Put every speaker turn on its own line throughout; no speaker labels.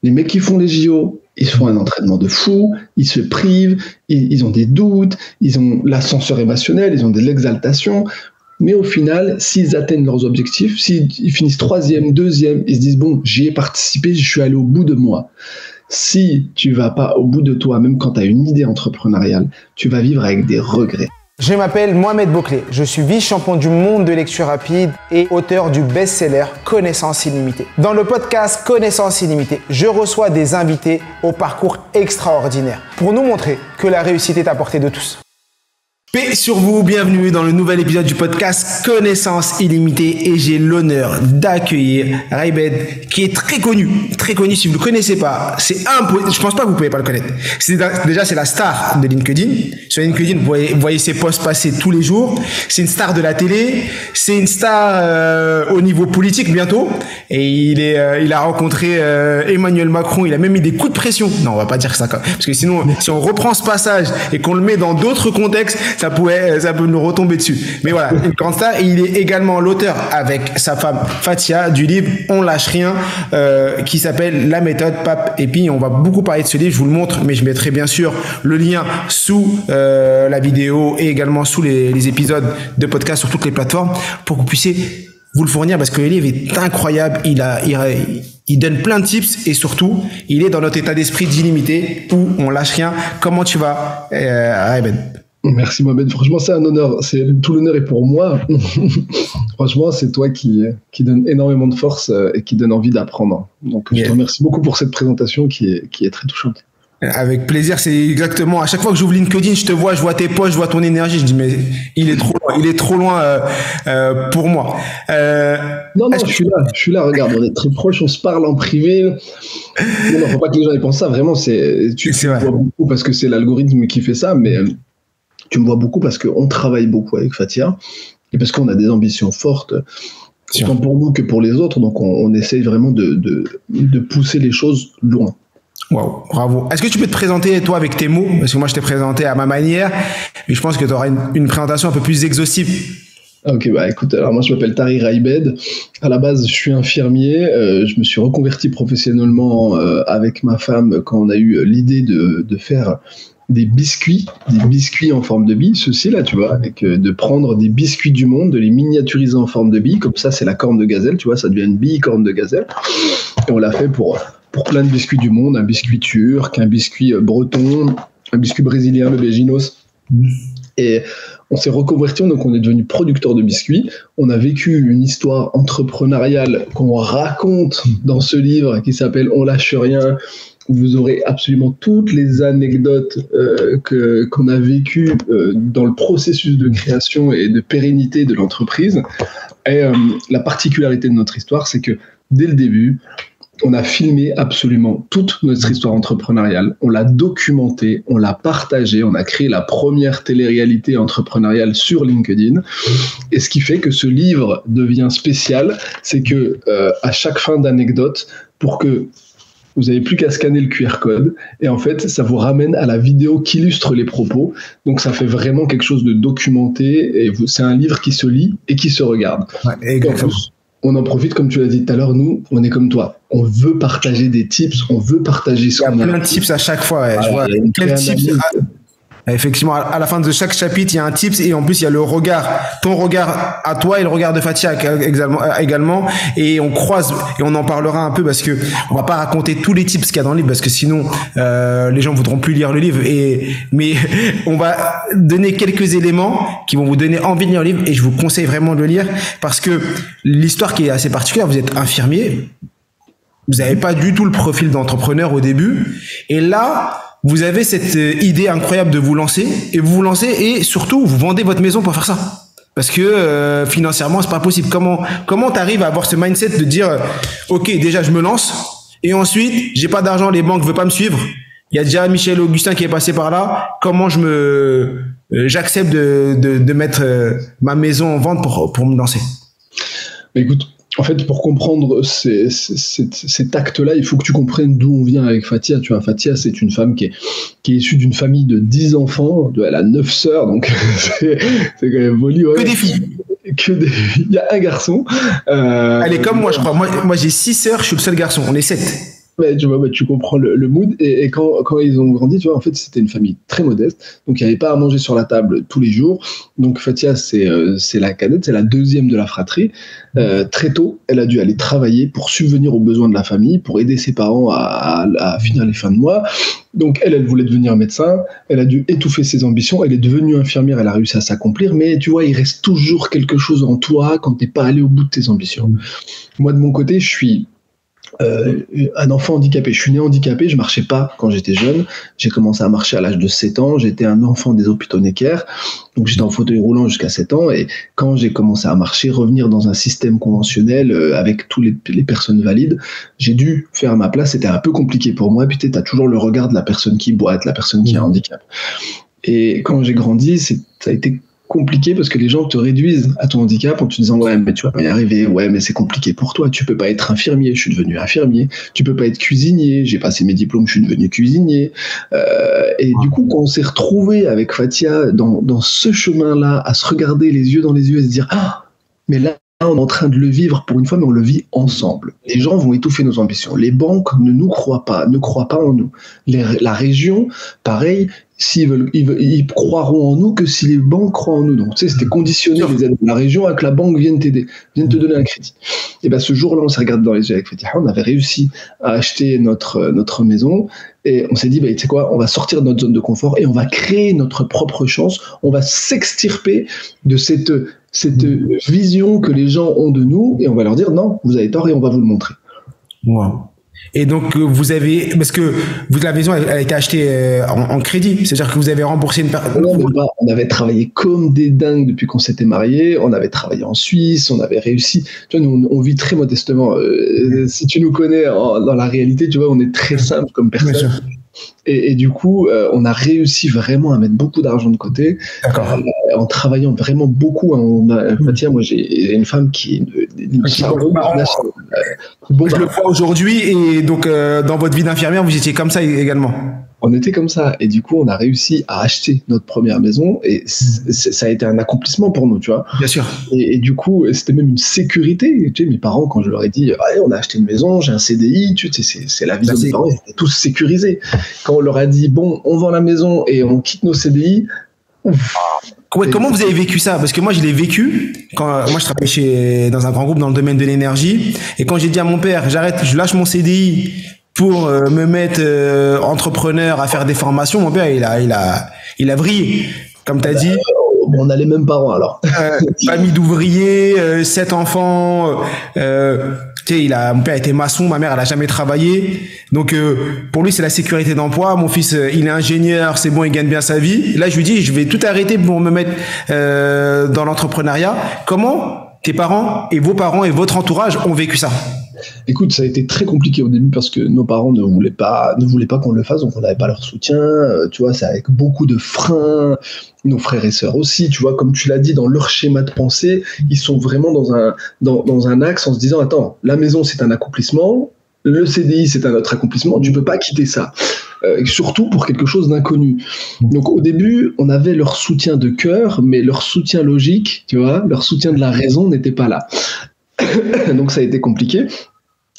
Les mecs qui font les JO, ils font un entraînement de fou, ils se privent, ils ont des doutes, ils ont l'ascenseur émotionnel, ils ont de l'exaltation. Mais au final, s'ils atteignent leurs objectifs, s'ils finissent 3e, 2e, ils se disent « Bon, j'y ai participé, je suis allé au bout de moi ». Si tu vas pas au bout de toi, même quand tu as une idée entrepreneuriale, tu vas vivre avec des regrets.
Je m'appelle Mohamed Bouclé, je suis vice-champion du monde de lecture rapide et auteur du best-seller Connaissance illimitée. Dans le podcast Connaissance illimitée, je reçois des invités au parcours extraordinaire pour nous montrer que la réussite est à portée de tous. Paix sur vous, bienvenue dans le nouvel épisode du podcast Connaissance illimitée et j'ai l'honneur d'accueillir Raibed qui est très connu si vous ne le connaissez pas, c'est impossible, je pense pas que vous pouvez pas le connaître. Déjà c'est la star de LinkedIn. Sur LinkedIn vous voyez ses posts passer tous les jours. C'est une star de la télé, c'est une star au niveau politique bientôt et il a rencontré Emmanuel Macron, il a même mis des coups de pression. Non, on va pas dire ça parce que sinon si on reprend ce passage et qu'on le met dans d'autres contextes, ça peut nous retomber dessus. Mais voilà, une grande star. Et il est également l'auteur avec sa femme Fatia du livre On lâche rien qui s'appelle La méthode Pape et Pi. On va beaucoup parler de ce livre, je vous le montre, mais je mettrai bien sûr le lien sous la vidéo et également sous les épisodes de podcast sur toutes les plateformes pour que vous puissiez vous le fournir parce que le livre est incroyable. Il donne plein de tips et surtout, il est dans notre état d'esprit d'illimité où on lâche rien. Comment tu vas, Raibed?
Merci Mohamed, franchement c'est un honneur, tout l'honneur est pour moi. Franchement c'est toi qui donne énormément de force et qui donne envie d'apprendre. Donc je te remercie beaucoup pour cette présentation qui est très touchante.
Avec plaisir, c'est exactement, à chaque fois que j'ouvre LinkedIn, je te vois, je vois tes posts, je vois ton énergie, je dis mais il est trop loin pour moi.
Non, je suis là, regarde, on est très proches, on se parle en privé. Non, faut pas que les gens y pensent ça, vraiment, tu me vois beaucoup parce que c'est l'algorithme qui fait ça, mais tu me vois beaucoup parce qu'on travaille beaucoup avec Fatia et parce qu'on a des ambitions fortes, tant pour nous que pour les autres, donc on essaye vraiment de pousser les choses loin.
Wow, bravo. Est-ce que tu peux te présenter toi avec tes mots? Parce que moi je t'ai présenté à ma manière, mais je pense que tu auras une présentation un peu plus exhaustive.
Ok, bah écoute, alors moi je m'appelle Tariq Raibed. À la base, je suis infirmier. Je me suis reconverti professionnellement avec ma femme quand on a eu l'idée de faire des biscuits en forme de bille, ceci là, tu vois, avec de prendre des biscuits du monde, de les miniaturiser en forme de bille, comme ça c'est la corne de gazelle, tu vois, ça devient une bille corne de gazelle. Et on l'a fait pour plein de biscuits du monde, un biscuit turc, un biscuit breton, un biscuit brésilien, le Béginos. Et on s'est reconverti, donc on est devenu producteur de biscuits. On a vécu une histoire entrepreneuriale qu'on raconte dans ce livre qui s'appelle On lâche rien. Vous aurez absolument toutes les anecdotes qu'on a vécues dans le processus de création et de pérennité de l'entreprise. Et la particularité de notre histoire, c'est que dès le début, on a filmé absolument toute notre histoire entrepreneuriale, on l'a documentée, on l'a partagée, on a créé la première télé-réalité entrepreneuriale sur LinkedIn. Et ce qui fait que ce livre devient spécial, c'est que à chaque fin d'anecdote, pour que vous n'avez plus qu'à scanner le QR code et en fait, ça vous ramène à la vidéo qui illustre les propos. Donc, ça fait vraiment quelque chose de documenté et c'est un livre qui se lit et qui se regarde. Ouais, exactement. On en profite, comme tu l'as dit tout à l'heure, nous, on est comme toi. On veut partager des tips, on veut partager ce qu'on a.
Il y a plein de tips à chaque fois. Ouais. Je vois quel tips. Effectivement, à la fin de chaque chapitre, il y a un tips et en plus, il y a le regard, ton regard à toi et le regard de Fatia également. Et on croise et on en parlera un peu parce que on va pas raconter tous les tips qu'il y a dans le livre parce que sinon, les gens voudront plus lire le livre. Mais on va donner quelques éléments qui vont vous donner envie de lire le livre et je vous conseille vraiment de le lire parce que l'histoire qui est assez particulière, vous êtes infirmier, vous n'avez pas du tout le profil d'entrepreneur au début et là, vous avez cette idée incroyable de vous lancer et surtout vous vendez votre maison pour faire ça parce que financièrement c'est pas possible. Comment t'arrives à avoir ce mindset de dire ok déjà je me lance et ensuite j'ai pas d'argent, les banques veulent pas me suivre, il y a déjà Michel Augustin qui est passé par là, comment j'accepte de mettre ma maison en vente pour me lancer?
Écoute, en fait, pour comprendre cet acte-là, il faut que tu comprennes d'où on vient avec Fatia. Tu vois, Fatia, c'est une femme qui est issue d'une famille de 10 enfants. Elle a 9 sœurs, donc c'est quand même joli. Ouais.
Que des filles.
Il y a un garçon.
Elle est comme moi, je crois. Moi j'ai 6 sœurs, je suis le seul garçon. On est 7.
Mais tu vois, bah, tu comprends le mood. Et quand ils ont grandi, tu vois, en fait, c'était une famille très modeste. Donc, il n'y avait pas à manger sur la table tous les jours. Donc, Fatia, c'est la cadette, c'est la deuxième de la fratrie. Très tôt, elle a dû aller travailler pour subvenir aux besoins de la famille, pour aider ses parents à finir les fins de mois. Donc, elle voulait devenir médecin. Elle a dû étouffer ses ambitions. Elle est devenue infirmière. Elle a réussi à s'accomplir. Mais tu vois, il reste toujours quelque chose en toi quand tu n'es pas allé au bout de tes ambitions. Moi, de mon côté, je suis un enfant handicapé. Je suis né handicapé, je marchais pas quand j'étais jeune. J'ai commencé à marcher à l'âge de 7 ans. J'étais un enfant des hôpitaux Necker. Donc j'étais en fauteuil roulant jusqu'à 7 ans. Et quand j'ai commencé à marcher, revenir dans un système conventionnel avec tous les personnes valides, j'ai dû faire ma place. C'était un peu compliqué pour moi. Et puis tu as toujours le regard de la personne qui boite, la personne qui a un handicap. Et quand j'ai grandi, ça a été compliqué parce que les gens te réduisent à ton handicap en te disant ouais mais tu vas pas y arriver, ouais mais c'est compliqué pour toi, tu peux pas être infirmier, je suis devenu infirmier, tu peux pas être cuisinier, j'ai passé mes diplômes, je suis devenu cuisinier, et du coup quand on s'est retrouvé avec Fatia dans ce chemin-là, à se regarder les yeux dans les yeux et se dire ah mais là on est en train de le vivre pour une fois, mais on le vit ensemble. Les gens vont étouffer nos ambitions. Les banques ne nous croient pas, ne croient pas en nous. La région, pareil, ils croiront en nous que si les banques croient en nous. Donc, tu sais, c'était conditionné les aides de la région à que la banque vienne t'aider, vienne te donner un crédit. Et ben, ce jour-là, on s'est regardé dans les yeux avec Fatiha, on avait réussi à acheter notre maison. Et on s'est dit, bah, tu sais quoi, on va sortir de notre zone de confort et on va créer notre propre chance. On va s'extirper de cette vision que les gens ont de nous et on va leur dire, non, vous avez tort et on va vous le montrer.
Wow. Et donc, parce que la maison elle a été achetée en crédit, c'est-à-dire que vous avez remboursé une partie.
On avait travaillé comme des dingues depuis qu'on s'était mariés, on avait travaillé en Suisse, on avait réussi. Tu vois, nous, on vit très modestement. Si tu nous connais dans la réalité, tu vois, on est très simple comme personne. Et du coup, on a réussi vraiment à mettre beaucoup d'argent de côté, en travaillant vraiment beaucoup. Fatia, moi, j'ai une femme qui est une
je le vois aujourd'hui, et donc dans votre vie d'infirmière, vous étiez comme ça également.
On était comme ça, et du coup, on a réussi à acheter notre première maison, et ça a été un accomplissement pour nous, tu vois.
Bien sûr.
Et du coup, c'était même une sécurité. Tu sais, mes parents, quand je leur ai dit, ah, on a acheté une maison, j'ai un CDI, tu sais, c'est la vision de mes parents, ils étaient tous sécurisés. Quand on leur a dit, bon, on vend la maison et on quitte nos CDI,
comment vous avez vécu ça? Parce que moi, je l'ai vécu quand moi je travaillais dans un grand groupe dans le domaine de l'énergie, et quand j'ai dit à mon père, j'arrête, je lâche mon CDI pour me mettre entrepreneur à faire des formations, mon père il a vrillé, comme tu as dit.
On a les mêmes parents alors.
Famille d'ouvriers, 7 enfants. Tu sais, mon père était maçon, ma mère elle a jamais travaillé. Donc pour lui c'est la sécurité d'emploi. Mon fils il est ingénieur, c'est bon, il gagne bien sa vie. Là je lui dis je vais tout arrêter pour me mettre dans l'entrepreneuriat. Comment tes parents et vos parents et votre entourage ont vécu ça?
Écoute, ça a été très compliqué au début parce que nos parents ne voulaient pas qu'on le fasse, donc on n'avait pas leur soutien. Tu vois, c'est avec beaucoup de freins. Nos frères et sœurs aussi, tu vois, comme tu l'as dit, dans leur schéma de pensée, ils sont vraiment dans un axe en se disant, attends, la maison c'est un accomplissement, le CDI c'est un autre accomplissement, tu peux pas quitter ça. Surtout pour quelque chose d'inconnu. Donc au début, on avait leur soutien de cœur, mais leur soutien logique, tu vois, leur soutien de la raison n'était pas là. Donc ça a été compliqué.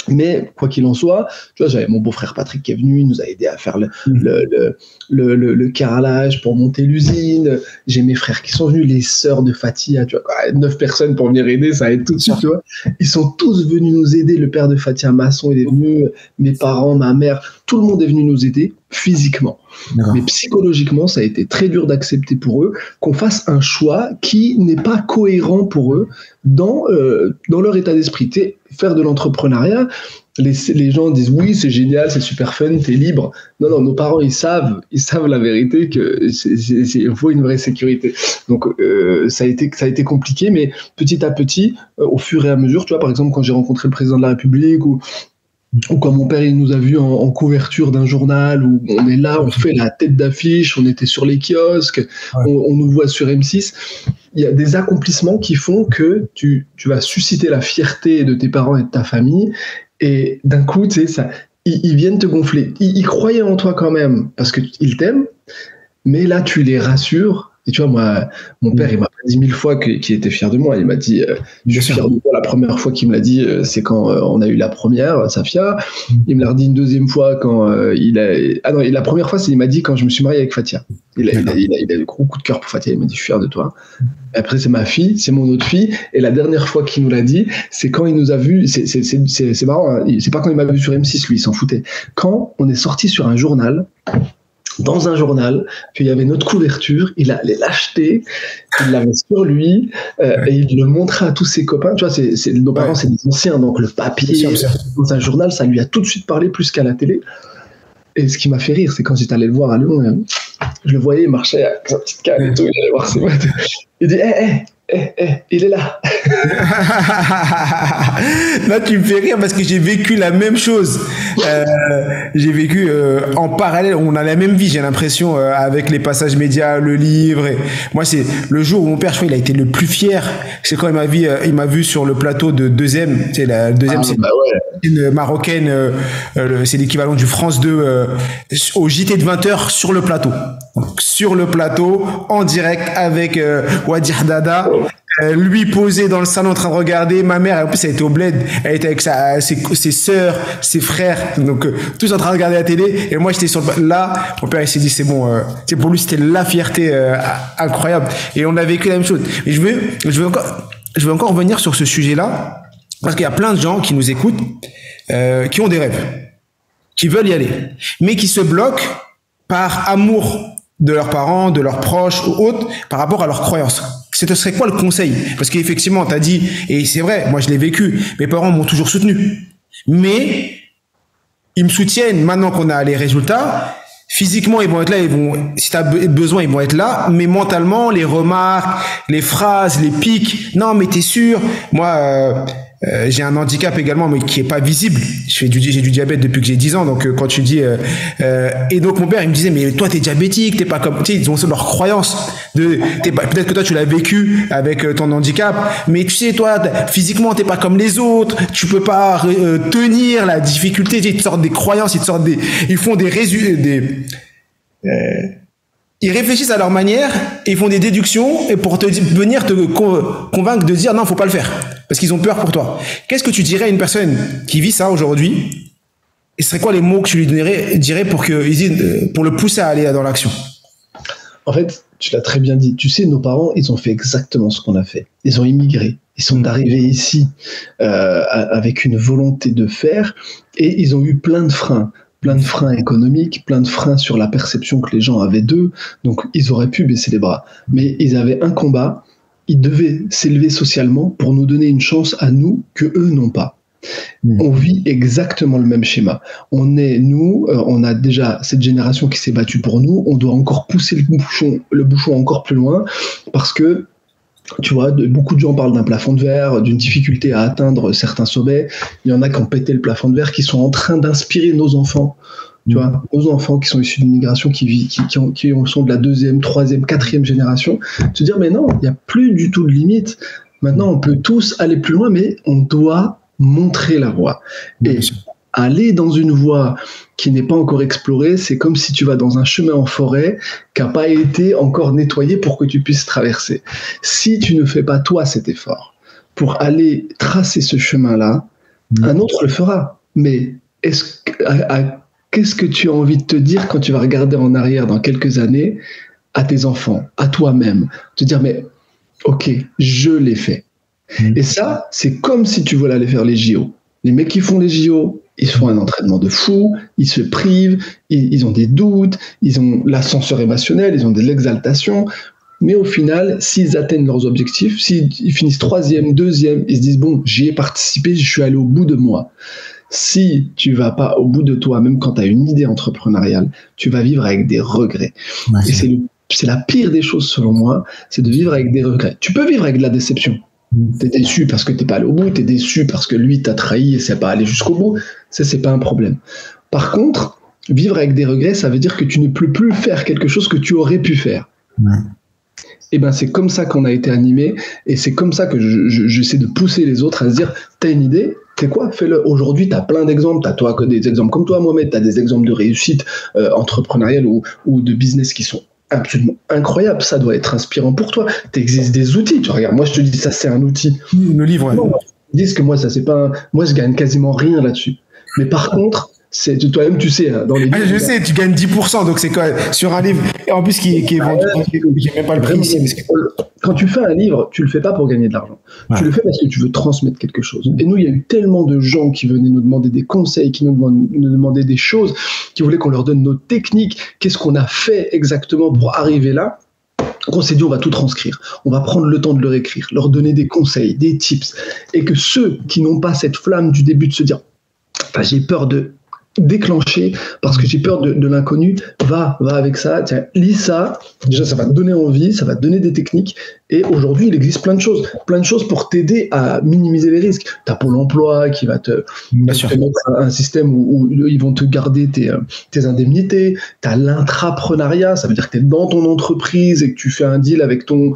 Mais quoi qu'il en soit, tu vois, j'avais mon beau-frère Patrick qui est venu, il nous a aidé à faire le carrelage pour monter l'usine. J'ai mes frères qui sont venus, les sœurs de Fatia, tu vois, 9 personnes pour venir aider, ça aide tout de suite, tu vois. Ils sont tous venus nous aider. Le père de Fatia, maçon, il est venu, mes parents, ma mère, tout le monde est venu nous aider physiquement. Mais psychologiquement, ça a été très dur d'accepter pour eux qu'on fasse un choix qui n'est pas cohérent pour eux dans leur état d'esprit. Faire de l'entrepreneuriat, les gens disent oui, c'est génial, c'est super fun, t'es libre. Non, nos parents, ils savent la vérité qu'il faut une vraie sécurité. Donc, ça a été compliqué, mais petit à petit, au fur et à mesure, tu vois, par exemple, quand j'ai rencontré le président de la République ou quand mon père il nous a vus en couverture d'un journal où on est là, on fait la tête d'affiche, on était sur les kiosques, on nous voit sur M6. Il y a des accomplissements qui font que tu vas susciter la fierté de tes parents et de ta famille, et d'un coup, tu sais, ça, ils viennent te gonfler. Ils croyaient en toi quand même parce qu'ils t'aiment, mais là tu les rassures Et tu vois, moi, mon père, il m'a pas dit 1000 fois qu'il était fier de moi. Il m'a dit, je suis fier de toi. La première fois qu'il me l'a dit, c'est quand on a eu la première, Safia. Il me l'a redit une deuxième fois quand la première fois, c'est il m'a dit quand je me suis marié avec Fatia. Il a eu gros coup de cœur pour Fatia. Il m'a dit, je suis fier de toi. Après, c'est ma fille, c'est mon autre fille. Et la dernière fois qu'il nous l'a dit, c'est quand il nous a vus. C'est marrant, hein, c'est pas quand il m'a vu sur M6, lui, il s'en foutait. Quand on est sorti sur un journal, dans un journal, qu'il y avait notre couverture, il allait l'acheter, il l'avait sur lui, et il le montrait à tous ses copains. Tu vois, nos parents, c'est des anciens, donc le papier dans un journal, ça lui a tout de suite parlé plus qu'à la télé. Et ce qui m'a fait rire, c'est quand j'étais allé le voir à Lyon, je le voyais, il marchait avec sa petite canne et tout, il allait voir ses potes. Il dit, il est là.
Là, tu me fais rire parce que j'ai vécu la même chose. J'ai vécu en parallèle. On a la même vie, j'ai l'impression, avec les passages médias, le livre. Et moi, c'est le jour où mon père, je crois, il a été le plus fier. C'est quand il m'a vu sur le plateau de Deuxième. C'est la Deuxième, c'est une marocaine. C'est l'équivalent du France 2 au JT de 20h sur le plateau. Donc, sur le plateau, en direct avec Wadi Dada. Lui posé dans le salon en train de regarder. Ma mère, en plus, elle était au bled. Elle était avec ses sœurs, ses frères. Donc, tous en train de regarder la télé. Et moi, j'étais sur le... Là, mon père, il s'est dit, c'est bon. Pour lui, c'était la fierté incroyable. Et on a vécu la même chose. Mais je veux encore revenir sur ce sujet-là. Parce qu'il y a plein de gens qui nous écoutent, qui ont des rêves, qui veulent y aller, mais qui se bloquent par amour de leurs parents, de leurs proches ou autres, par rapport à leurs croyances. Ce serait quoi le conseil? Parce qu'effectivement, t'as dit, et c'est vrai, moi je l'ai vécu, mes parents m'ont toujours soutenu. Mais, ils me soutiennent maintenant qu'on a les résultats. Physiquement, ils vont être là, si t'as besoin, ils vont être là. Mais mentalement, les remarques, les phrases, les pics. Non, mais t'es sûr? Moi, j'ai un handicap également, mais qui est pas visible. J'ai du diabète depuis que j'ai 10 ans. Donc, quand tu dis, et donc mon père, il me disait, mais toi, t'es diabétique, t'es pas comme, tu sais, ils ont leur croyance peut-être que toi, tu l'as vécu avec ton handicap, mais tu sais, toi, physiquement, t'es pas comme les autres, tu peux pas tenir la difficulté, ils te sortent des croyances, ils font des ils réfléchissent à leur manière et ils font des déductions et pour venir te convaincre de dire non, faut pas le faire parce qu'ils ont peur pour toi. Qu'est-ce que tu dirais à une personne qui vit ça aujourd'hui? Et ce serait quoi les mots que tu lui dirais pour le pousser à aller dans l'action?
En fait, tu l'as très bien dit. Tu sais, nos parents, ils ont fait exactement ce qu'on a fait. Ils ont immigré. Ils sont arrivés ici avec une volonté de faire et ils ont eu plein de freins économiques, plein de freins sur la perception que les gens avaient d'eux. Donc, ils auraient pu baisser les bras. Mais ils avaient un combat. Ils devaient s'élever socialement pour nous donner une chance à nous que eux n'ont pas. On vit exactement le même schéma. On a déjà cette génération qui s'est battue pour nous. On doit encore pousser le bouchon encore plus loin parce que tu vois, beaucoup de gens parlent d'un plafond de verre, d'une difficulté à atteindre certains sommets. Il y en a qui ont pété le plafond de verre, qui sont en train d'inspirer nos enfants. Tu vois, nos enfants qui sont issus d'une migration, qui sont de la 2e, 3e, 4e génération. Se dire, mais non, il n'y a plus du tout de limite. Maintenant, on peut tous aller plus loin, mais on doit montrer la voie. Et aller dans une voie qui n'est pas encore explorée, c'est comme si tu vas dans un chemin en forêt qui n'a pas été encore nettoyé pour que tu puisses traverser. Si tu ne fais pas toi cet effort pour aller tracer ce chemin-là, un autre le fera. Mais qu'est-ce que tu as envie de te dire quand tu vas regarder en arrière dans quelques années à tes enfants, à toi-même, te dire mais ok, je l'ai fait. Et ça, c'est comme si tu voulais aller faire les JO. Les mecs qui font les JO, ils font un entraînement de fou, ils se privent, ils ont des doutes, ils ont l'ascenseur émotionnel, ils ont de l'exaltation. Mais au final, s'ils atteignent leurs objectifs, s'ils finissent 3e, 2e, ils se disent bon, j'y ai participé, je suis allé au bout de moi. Si tu vas pas au bout de toi, même quand tu as une idée entrepreneuriale, tu vas vivre avec des regrets. Ouais, et c'est la pire des choses selon moi, c'est de vivre avec des regrets. Tu peux vivre avec de la déception. T'es déçu parce que t'es pas allé au bout, t'es déçu parce que lui t'a trahi et c'est pas allé jusqu'au bout. Ça, c'est pas un problème. Par contre, vivre avec des regrets, ça veut dire que tu ne peux plus faire quelque chose que tu aurais pu faire. Ouais. Et ben, c'est comme ça qu'on a été animé et c'est comme ça que j'essaie de pousser les autres à se dire, t'as une idée? C'est quoi? Fais-le. Aujourd'hui, t'as plein d'exemples. T'as toi que des exemples comme toi, Mohamed. T'as des exemples de réussite entrepreneuriale ou de business qui sont absolument incroyable. Ça doit être inspirant pour toi. T'existes des outils. Tu regardes, moi, je te dis, ça, c'est un outil.
Le livre, ouais.
Non, ils disent que moi, ça, c'est pas moi, je gagne quasiment rien là-dessus. Mais par contre, toi-même, tu sais, dans les livres,
je sais, tu gagnes 10%, donc c'est quoi sur un livre, et en plus qui est vendu, qui n'est même pas le prix ici.
Quand tu fais un livre, tu le fais pas pour gagner de l'argent. Ouais. Tu le fais parce que tu veux transmettre quelque chose. Et nous, il y a eu tellement de gens qui venaient nous demander des conseils, qui nous demandaient des choses, qui voulaient qu'on leur donne nos techniques, qu'est-ce qu'on a fait exactement pour arriver là. On s'est dit, on va tout transcrire. On va prendre le temps de leur écrire, leur donner des conseils, des tips. Et que ceux qui n'ont pas cette flamme du début de se dire, j'ai peur de déclencher parce que j'ai peur de l'inconnu, va avec ça, tiens, lis ça, déjà ça va te donner envie, ça va te donner des techniques, et aujourd'hui il existe plein de choses pour t'aider à minimiser les risques. T'as Pôle emploi qui va te mettre un système où ils vont te garder tes indemnités, t'as l'intrapreneuriat, ça veut dire que t'es dans ton entreprise et que tu fais un deal avec ton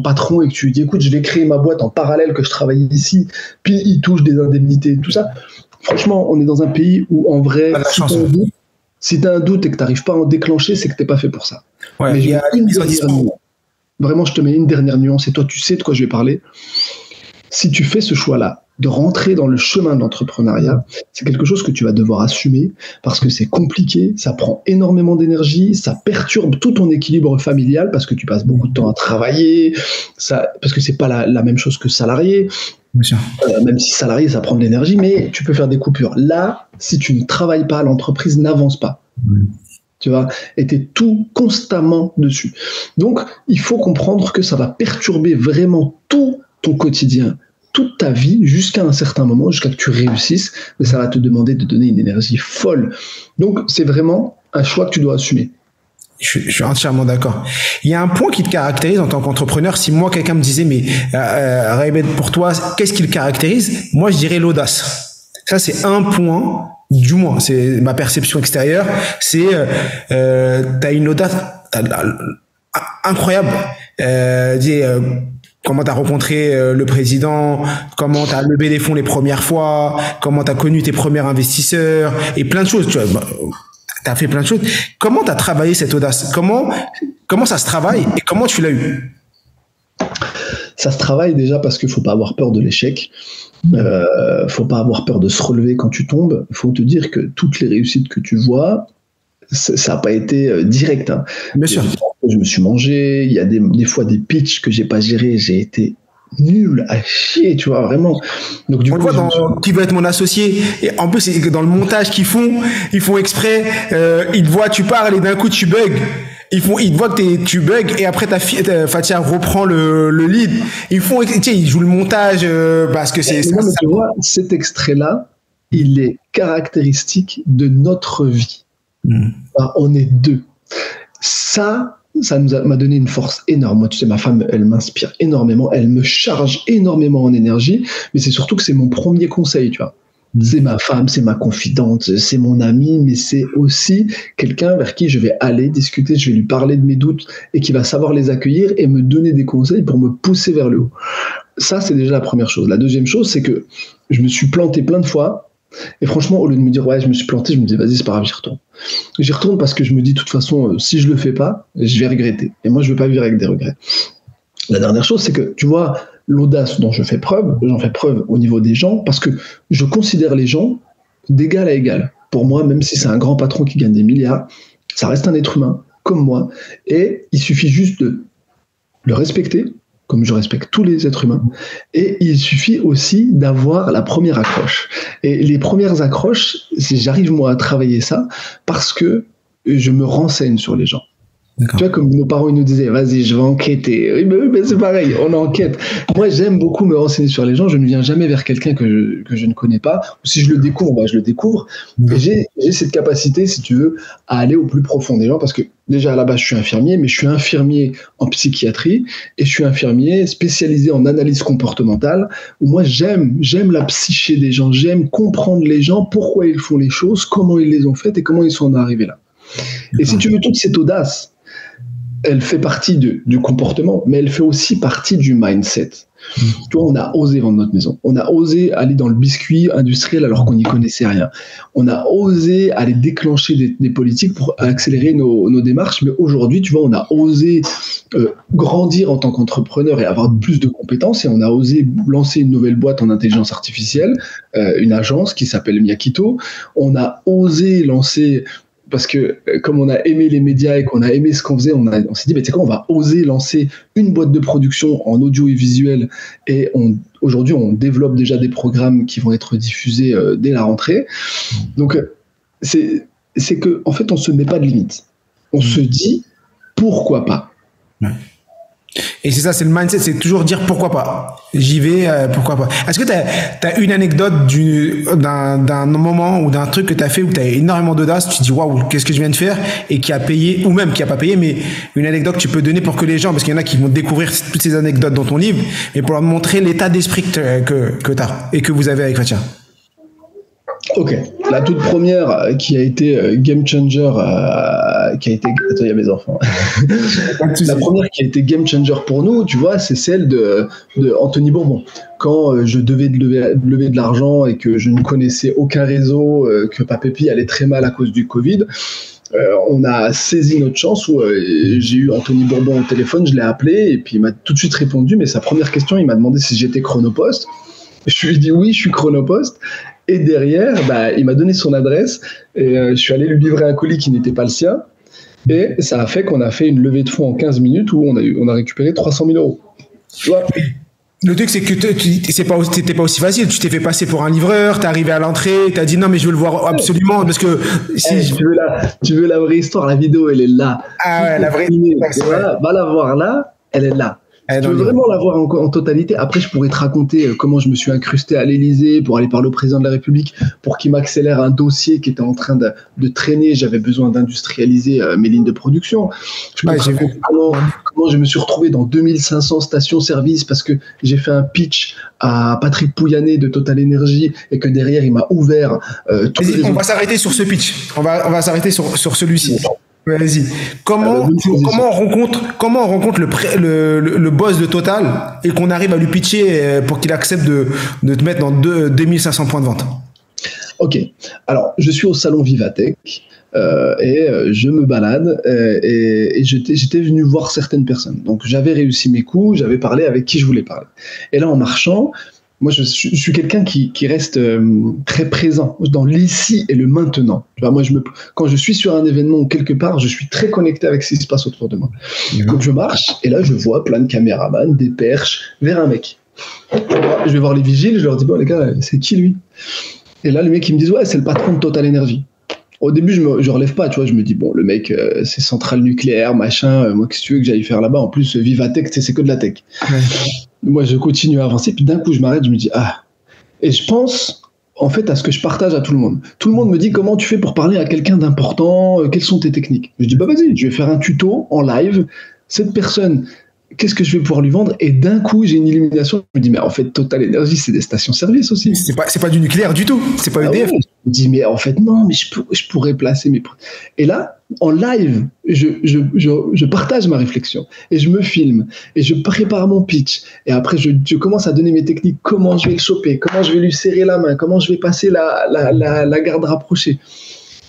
patron et que tu lui dis écoute, je vais créer ma boîte en parallèle que je travaille ici, puis il touche des indemnités, tout ça. Franchement, on est dans un pays où, en vrai, si tu as un doute et que tu n'arrives pas à en déclencher, c'est que tu n'es pas fait pour ça.
Ouais,
mais vraiment, je te mets une dernière nuance, et toi, tu sais de quoi je vais parler. Si tu fais ce choix-là, de rentrer dans le chemin de l'entrepreneuriat, c'est quelque chose que tu vas devoir assumer parce que c'est compliqué, ça prend énormément d'énergie, ça perturbe tout ton équilibre familial parce que tu passes beaucoup de temps à travailler, parce que c'est pas la même chose que salarié. Même si salarié, ça prend de l'énergie, mais tu peux faire des coupures. Là, si tu ne travailles pas, l'entreprise n'avance pas. Tu vois, et tu es tout constamment dessus. Donc, il faut comprendre que ça va perturber vraiment tout ton quotidien, toute ta vie, jusqu'à un certain moment, jusqu'à que tu réussisses, mais ça va te demander de donner une énergie folle. Donc, c'est vraiment un choix que tu dois assumer.
Je suis entièrement d'accord. Il y a un point qui te caractérise en tant qu'entrepreneur. Si moi, quelqu'un me disait, mais Raïbed, pour toi, qu'est-ce qui le caractérise? Moi, je dirais l'audace. Ça, c'est un point, du moins, c'est ma perception extérieure. C'est, t'as une audace incroyable. Comment t'as rencontré le président, comment t'as levé des fonds les premières fois, comment t'as connu tes premiers investisseurs, et plein de choses, tu vois. T'as fait plein de choses. Comment t'as travaillé cette audace? Comment ça se travaille et comment tu l'as eu?
Ça se travaille déjà parce qu'il faut pas avoir peur de l'échec. Faut pas avoir peur de se relever quand tu tombes. Il faut te dire que toutes les réussites que tu vois, ça n'a pas été direct. Hein.
Bien sûr.
Je me suis mangé. Il y a des fois des pitchs que j'ai pas gérés. J'ai été nul à chier, tu vois, vraiment. Donc, du
on
coup,
le voit dans Qui veut être mon associé, et en plus c'est dans le montage ils font exprès, ils te voient, tu parles et d'un coup tu bugs, ils te voient que tu bugs et après Fatia reprend le lead, ils jouent le montage parce que c'est
non, mais tu vois, cet extrait là il est caractéristique de notre vie. Enfin, on est deux. Ça m'a donné une force énorme. Moi, tu sais, ma femme, elle m'inspire énormément, elle me charge énormément en énergie, mais c'est surtout que c'est mon premier conseil, tu vois. C'est ma femme, c'est ma confidente, c'est mon amie, mais c'est aussi quelqu'un vers qui je vais aller discuter, je vais lui parler de mes doutes et qui va savoir les accueillir et me donner des conseils pour me pousser vers le haut. Ça, c'est déjà la première chose. La deuxième chose, c'est que je me suis planté plein de fois. Et franchement, au lieu de me dire ouais, je me suis planté, je me dis vas-y, c'est pas grave, j'y retourne. J'y retourne parce que je me dis de toute façon, si je le fais pas, je vais regretter. Et moi, je veux pas vivre avec des regrets. La dernière chose, c'est que tu vois, l'audace dont j'en fais preuve au niveau des gens parce que je considère les gens d'égal à égal. Pour moi, même si c'est un grand patron qui gagne des milliards, ça reste un être humain comme moi. Et il suffit juste de le respecter, comme je respecte tous les êtres humains, et il suffit aussi d'avoir la première accroche. Et les premières accroches, j'arrive moi à travailler ça parce que je me renseigne sur les gens. D'accord. Tu vois, comme nos parents ils nous disaient, vas-y, je vais enquêter. Oui, mais c'est pareil, on enquête. Moi, j'aime beaucoup me renseigner sur les gens. Je ne viens jamais vers quelqu'un que je ne connais pas. Ou si je le découvre, je le découvre. Et j'ai cette capacité, si tu veux, à aller au plus profond des gens. Parce que déjà, à la base, je suis infirmier, mais je suis infirmier en psychiatrie et je suis infirmier spécialisé en analyse comportementale. Où moi, j'aime la psyché des gens. J'aime comprendre les gens, pourquoi ils font les choses, comment ils les ont faites et comment ils sont arrivés là. Et si tu veux toute cette audace, elle fait partie du comportement, mais elle fait aussi partie du mindset. Tu vois, on a osé vendre notre maison. On a osé aller dans le biscuit industriel alors qu'on n'y connaissait rien. On a osé aller déclencher des politiques pour accélérer nos démarches. Mais aujourd'hui, tu vois, on a osé grandir en tant qu'entrepreneur et avoir plus de compétences. Et on a osé lancer une nouvelle boîte en intelligence artificielle, une agence qui s'appelle Miyakito. On a osé lancer... Parce que comme on a aimé les médias et qu'on a aimé ce qu'on faisait, on s'est dit, tu sais quoi, on va oser lancer une boîte de production en audio et visuel. Et aujourd'hui, on développe déjà des programmes qui vont être diffusés dès la rentrée. Donc, c'est que en fait, on se met pas de limite. On se dit, pourquoi pas.
Ouais. Et c'est ça, c'est le mindset, c'est toujours dire pourquoi pas. J'y vais, pourquoi pas. Est-ce que tu as une anecdote d'un moment ou d'un truc que tu as fait où tu as énormément d'audace, tu te dis waouh, qu'est-ce que je viens de faire et qui a payé, ou même qui a pas payé, mais une anecdote que tu peux donner pour que les gens, parce qu'il y en a qui vont découvrir toutes ces anecdotes dans ton livre, mais pour leur montrer l'état d'esprit que tu as et que vous avez avec Fatia.
Ok, la toute première qui a été game changer, qui a été... Attends, il y a mes enfants. La première qui a été game changer pour nous, tu vois, c'est celle de Anthony Bourbon. Quand je devais lever de l'argent et que je ne connaissais aucun réseau, que Papépi allait très mal à cause du Covid, on a saisi notre chance où j'ai eu Anthony Bourbon au téléphone, je l'ai appelé et puis il m'a tout de suite répondu, mais sa première question, il m'a demandé si j'étais Chronopost. Je lui ai dit oui, je suis Chronopost. Et derrière, il m'a donné son adresse et je suis allé lui livrer un colis qui n'était pas le sien. Et ça a fait qu'on a fait une levée de fonds en 15 minutes où on a récupéré 300 000 euros. Tu vois ?
Le truc, c'est que c'était pas aussi facile. Tu t'es fait passer pour un livreur, t'es arrivé à l'entrée, t'as dit non, mais je veux le voir absolument parce que si
tu veux la vraie histoire, la vidéo, elle est là.
Ah ouais, la vraie
histoire. Va la voir là, elle est là. Si tu veux vraiment la voir en totalité, après je pourrais te raconter comment je me suis incrusté à l'Élysée pour aller parler au président de la République pour qu'il m'accélère un dossier qui était en train de traîner. J'avais besoin d'industrialiser mes lignes de production. Je peux te raconter comment je me suis retrouvé dans 2500 stations-service parce que j'ai fait un pitch à Patrick Pouyanné de Total Energy et que derrière il m'a ouvert
on va s'arrêter sur ce pitch. On va s'arrêter sur celui-ci. Vas-y. Comment on rencontre le boss de Total et qu'on arrive à lui pitcher pour qu'il accepte de te mettre dans 2500 points de vente?
Ok. Alors, je suis au salon Vivatech et je me balade et j'étais venu voir certaines personnes. Donc, j'avais réussi mes coups, j'avais parlé avec qui je voulais parler. Et là, en marchant, moi, je suis quelqu'un qui reste très présent dans l'ici et le maintenant. Tu vois, moi, quand je suis sur un événement ou quelque part, je suis très connecté avec ce qui se passe autour de moi. Donc, je marche et là, je vois plein de caméramans, des perches, vers un mec. Je vais voir les vigiles, je leur dis, bon, les gars, c'est qui lui? Et là, les mecs, ils me disent, ouais, c'est le patron de Total Energy. Au début, je relève pas, tu vois, je me dis, bon, le mec, c'est centrale nucléaire, machin, moi, qu'est-ce que tu veux que j'aille faire là-bas? En plus, Vivatech, c'est que de la tech. Ouais. Moi, je continue à avancer, puis d'un coup, je m'arrête, je me dis, ah. Et je pense, en fait, à ce que je partage à tout le monde. Tout le monde me dit, comment tu fais pour parler à quelqu'un d'important? Quelles sont tes techniques? Je dis, vas-y, je vais faire un tuto en live. Cette personne, qu'est-ce que je vais pouvoir lui vendre? Et d'un coup, j'ai une illumination. Je me dis, mais en fait, Total Energy, c'est des stations-service aussi.
C'est pas du nucléaire du tout. C'est pas EDF.
Ouais. Je me dis, mais en fait, non, mais je pourrais placer mes... Et là, en live, je partage ma réflexion et je me filme et je prépare mon pitch. Et après, je commence à donner mes techniques. Comment je vais le choper? Comment je vais lui serrer la main? Comment je vais passer la garde rapprochée?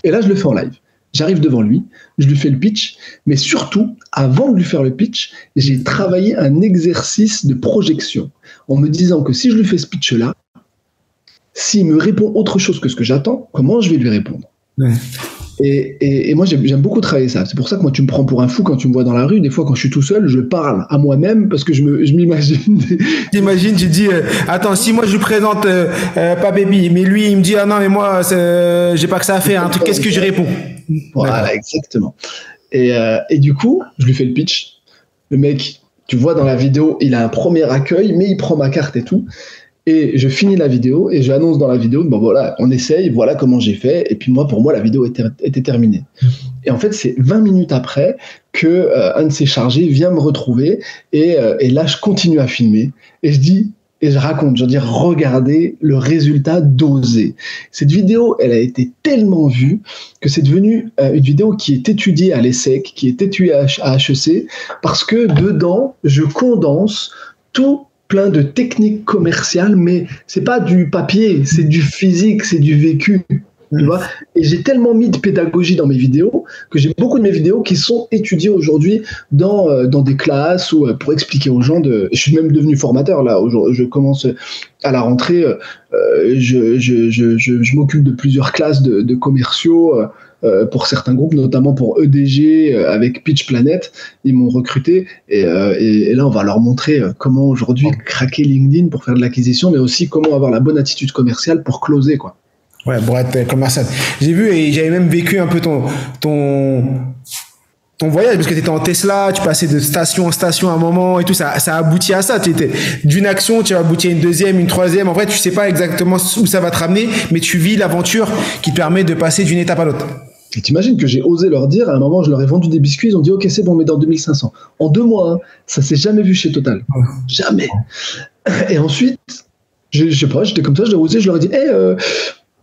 Et là, je le fais en live. J'arrive devant lui, je lui fais le pitch, mais surtout, avant de lui faire le pitch, j'ai travaillé un exercice de projection en me disant que si je lui fais ce pitch-là, s'il me répond autre chose que ce que j'attends, comment je vais lui répondre? Ouais. Et moi, j'aime beaucoup travailler ça. C'est pour ça que moi, tu me prends pour un fou quand tu me vois dans la rue. Des fois, quand je suis tout seul, je parle à moi-même parce que je m'imagine.
T'imagines, tu dis, attends, si moi je lui présente Papépi, mais lui, il me dit, ah non, mais moi, j'ai pas que ça à faire. Hein, qu'est-ce que je réponds?
Voilà, exactement. Et du coup, je lui fais le pitch. Le mec, tu vois dans la vidéo, il a un premier accueil, mais il prend ma carte et tout. Et je finis la vidéo et j'annonce dans la vidéo, bon voilà, on essaye, voilà comment j'ai fait. Et puis pour moi, la vidéo était terminée. Et en fait, c'est 20 minutes après que un de ses chargés vient me retrouver et là, je continue à filmer. Et je dis, et je raconte, je veux dire, regardez le résultat d'oser. Cette vidéo, elle a été tellement vue que c'est devenu une vidéo qui est étudiée à l'ESSEC, qui est étudiée à HEC, parce que dedans, je condense tout plein de techniques commerciales, mais c'est pas du papier, c'est du physique, c'est du vécu. Tu vois, et j'ai tellement mis de pédagogie dans mes vidéos que j'ai beaucoup de mes vidéos qui sont étudiées aujourd'hui dans des classes ou pour expliquer aux gens. Je suis même devenu formateur là. Je commence à la rentrée. Je m'occupe de plusieurs classes de commerciaux pour certains groupes, notamment pour EDG avec Pitch Planet. Ils m'ont recruté et là on va leur montrer comment aujourd'hui craquer LinkedIn pour faire de l'acquisition, mais aussi comment avoir la bonne attitude commerciale pour closer, quoi.
Ouais, pour être commercial. J'ai vu et j'avais même vécu un peu ton voyage, parce que tu étais en Tesla, tu passais de station en station à un moment et tout, ça aboutit à ça. Tu étais d'une action, tu vas aboutir à une deuxième, une troisième. En vrai, tu sais pas exactement où ça va te ramener, mais tu vis l'aventure qui te permet de passer d'une étape à l'autre.
Et t'imagines que j'ai osé leur dire, à un moment, je leur ai vendu des biscuits, ils ont dit, ok, c'est bon, mais dans 2500. En 2 mois, hein, ça s'est jamais vu chez Total. Jamais. Et ensuite, je sais pas, j'étais comme ça, je leur ai osé, je leur ai dit,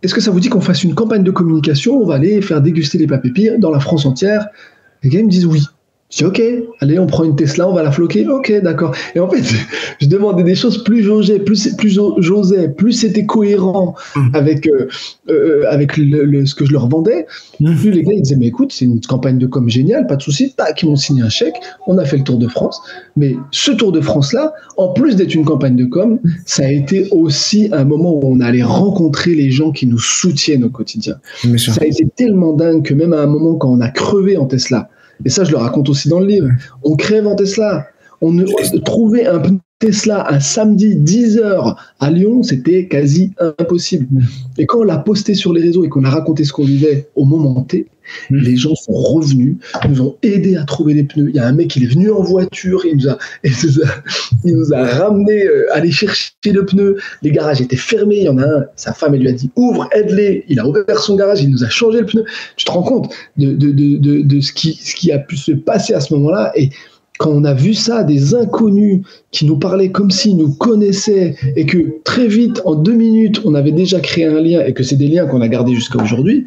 est-ce que ça vous dit qu'on fasse une campagne de communication? On va aller faire déguster les papépis dans la France entière. Les gars, ils me disent oui. Je dis ok, allez, on prend une Tesla, on va la floquer. Ok, d'accord. Et en fait, je demandais des choses, plus j'osais, plus c'était cohérent avec ce que je leur vendais. Plus les gars, ils disaient, mais écoute, c'est une campagne de com géniale, pas de souci. Tac, ils m'ont signé un chèque, on a fait le Tour de France. Mais ce Tour de France-là, en plus d'être une campagne de com, ça a été aussi un moment où on allait rencontrer les gens qui nous soutiennent au quotidien. Ça a été tellement dingue que même à un moment, quand on a crevé en Tesla, et ça, je le raconte aussi dans le livre. On crève en Tesla. Trouver un Tesla un samedi 10h à Lyon, c'était quasi impossible. Et quand on l'a posté sur les réseaux et qu'on a raconté ce qu'on vivait au moment T, les gens sont revenus, nous ont aidés à trouver des pneus. Il y a un mec, il est venu en voiture, il nous a ramené aller chercher le pneu. Les garages étaient fermés. Il y en a un, sa femme, elle lui a dit ouvre, aide-les. Il a ouvert son garage, il nous a changé le pneu. Tu te rends compte de ce qui a pu se passer à ce moment-là. Et quand on a vu ça, des inconnus qui nous parlaient comme s'ils nous connaissaient et que très vite, en 2 minutes, on avait déjà créé un lien et que c'est des liens qu'on a gardés jusqu'à aujourd'hui.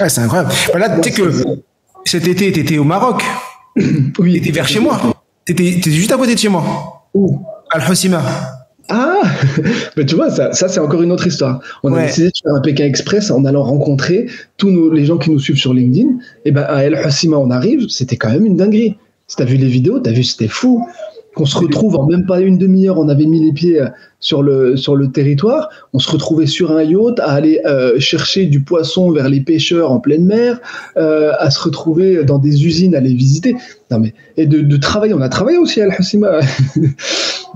Ah, c'est incroyable. Là, tu sais que cet été, tu étais au Maroc. Oui. Tu étais vers chez moi. Tu étais juste à côté de chez moi.
Où?
Al-Hoceima.
Ah, mais tu vois, ça c'est encore une autre histoire. On a décidé de faire un Pékin Express en allant rencontrer tous les gens qui nous suivent sur LinkedIn. Et ben à Al-Hoceima, on arrive, c'était quand même une dinguerie. Si t'as vu les vidéos, t'as vu, c'était fou. Qu'on se retrouve en même pas une demi-heure, on avait mis les pieds sur le territoire, on se retrouvait sur un yacht à aller chercher du poisson vers les pêcheurs en pleine mer, à se retrouver dans des usines à les visiter. Non mais, et de travailler, on a travaillé aussi à Al-Hoceima.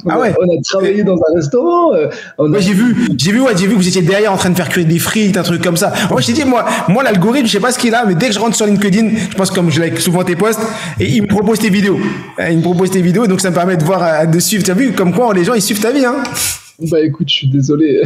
On a travaillé dans un restaurant.
J'ai vu que vous étiez derrière en train de faire cuire des frites, un truc comme ça. Moi, je t'ai dit, moi, l'algorithme, je sais pas ce qu'il a, mais dès que je rentre sur LinkedIn, je pense comme je like souvent tes posts, et il me propose tes vidéos. Donc ça me permet de voir, de suivre. Tu as vu, comme quoi les gens, ils suivent ta vie, hein.
Bah écoute, je suis désolé,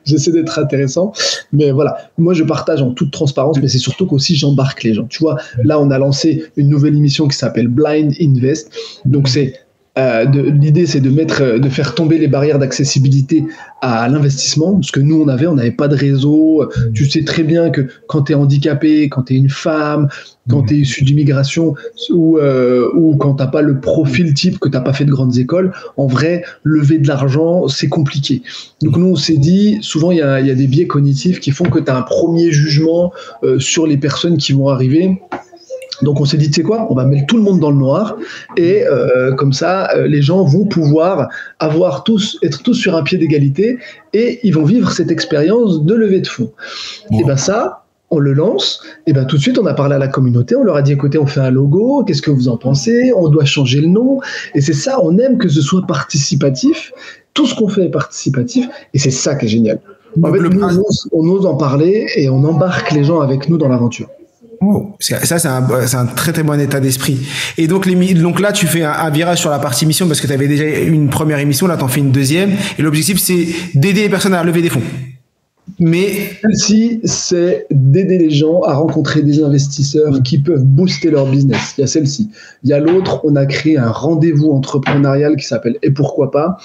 j'essaie d'être intéressant, mais voilà, moi je partage en toute transparence, mais c'est surtout qu'aussi j'embarque les gens. Tu vois, là on a lancé une nouvelle émission qui s'appelle Blind Invest, donc c'est l'idée c'est de faire tomber les barrières d'accessibilité à l'investissement, parce que nous on n'avait pas de réseau. Tu sais très bien que quand tu es handicapé, quand tu es une femme, quand tu es issu d'immigration ou quand tu n'as pas le profil type, que tu n'as pas fait de grandes écoles, en vrai, lever de l'argent, c'est compliqué. Donc nous on s'est dit, souvent il y a des biais cognitifs qui font que tu as un premier jugement sur les personnes qui vont arriver. Donc on s'est dit, tu sais quoi, on va mettre tout le monde dans le noir et comme ça, les gens vont pouvoir être tous sur un pied d'égalité et ils vont vivre cette expérience de levée de fonds. Et ben ça, on le lance, et ben tout de suite on a parlé à la communauté, on leur a dit écoutez, on fait un logo, qu'est-ce que vous en pensez, on doit changer le nom, et c'est ça, on aime que ce soit participatif, tout ce qu'on fait est participatif, et c'est ça qui est génial. En fait, on ose en parler et on embarque les gens avec nous dans l'aventure.
Ça, c'est un très très bon état d'esprit. Et donc là, tu fais un virage sur la partie mission parce que tu avais déjà une première émission, là, tu en fais une deuxième. Et l'objectif, c'est d'aider les personnes à lever des fonds. Mais
celle-ci, c'est d'aider les gens à rencontrer des investisseurs qui peuvent booster leur business. Il y a celle-ci. Il y a l'autre, on a créé un rendez-vous entrepreneurial qui s'appelle Et pourquoi pas.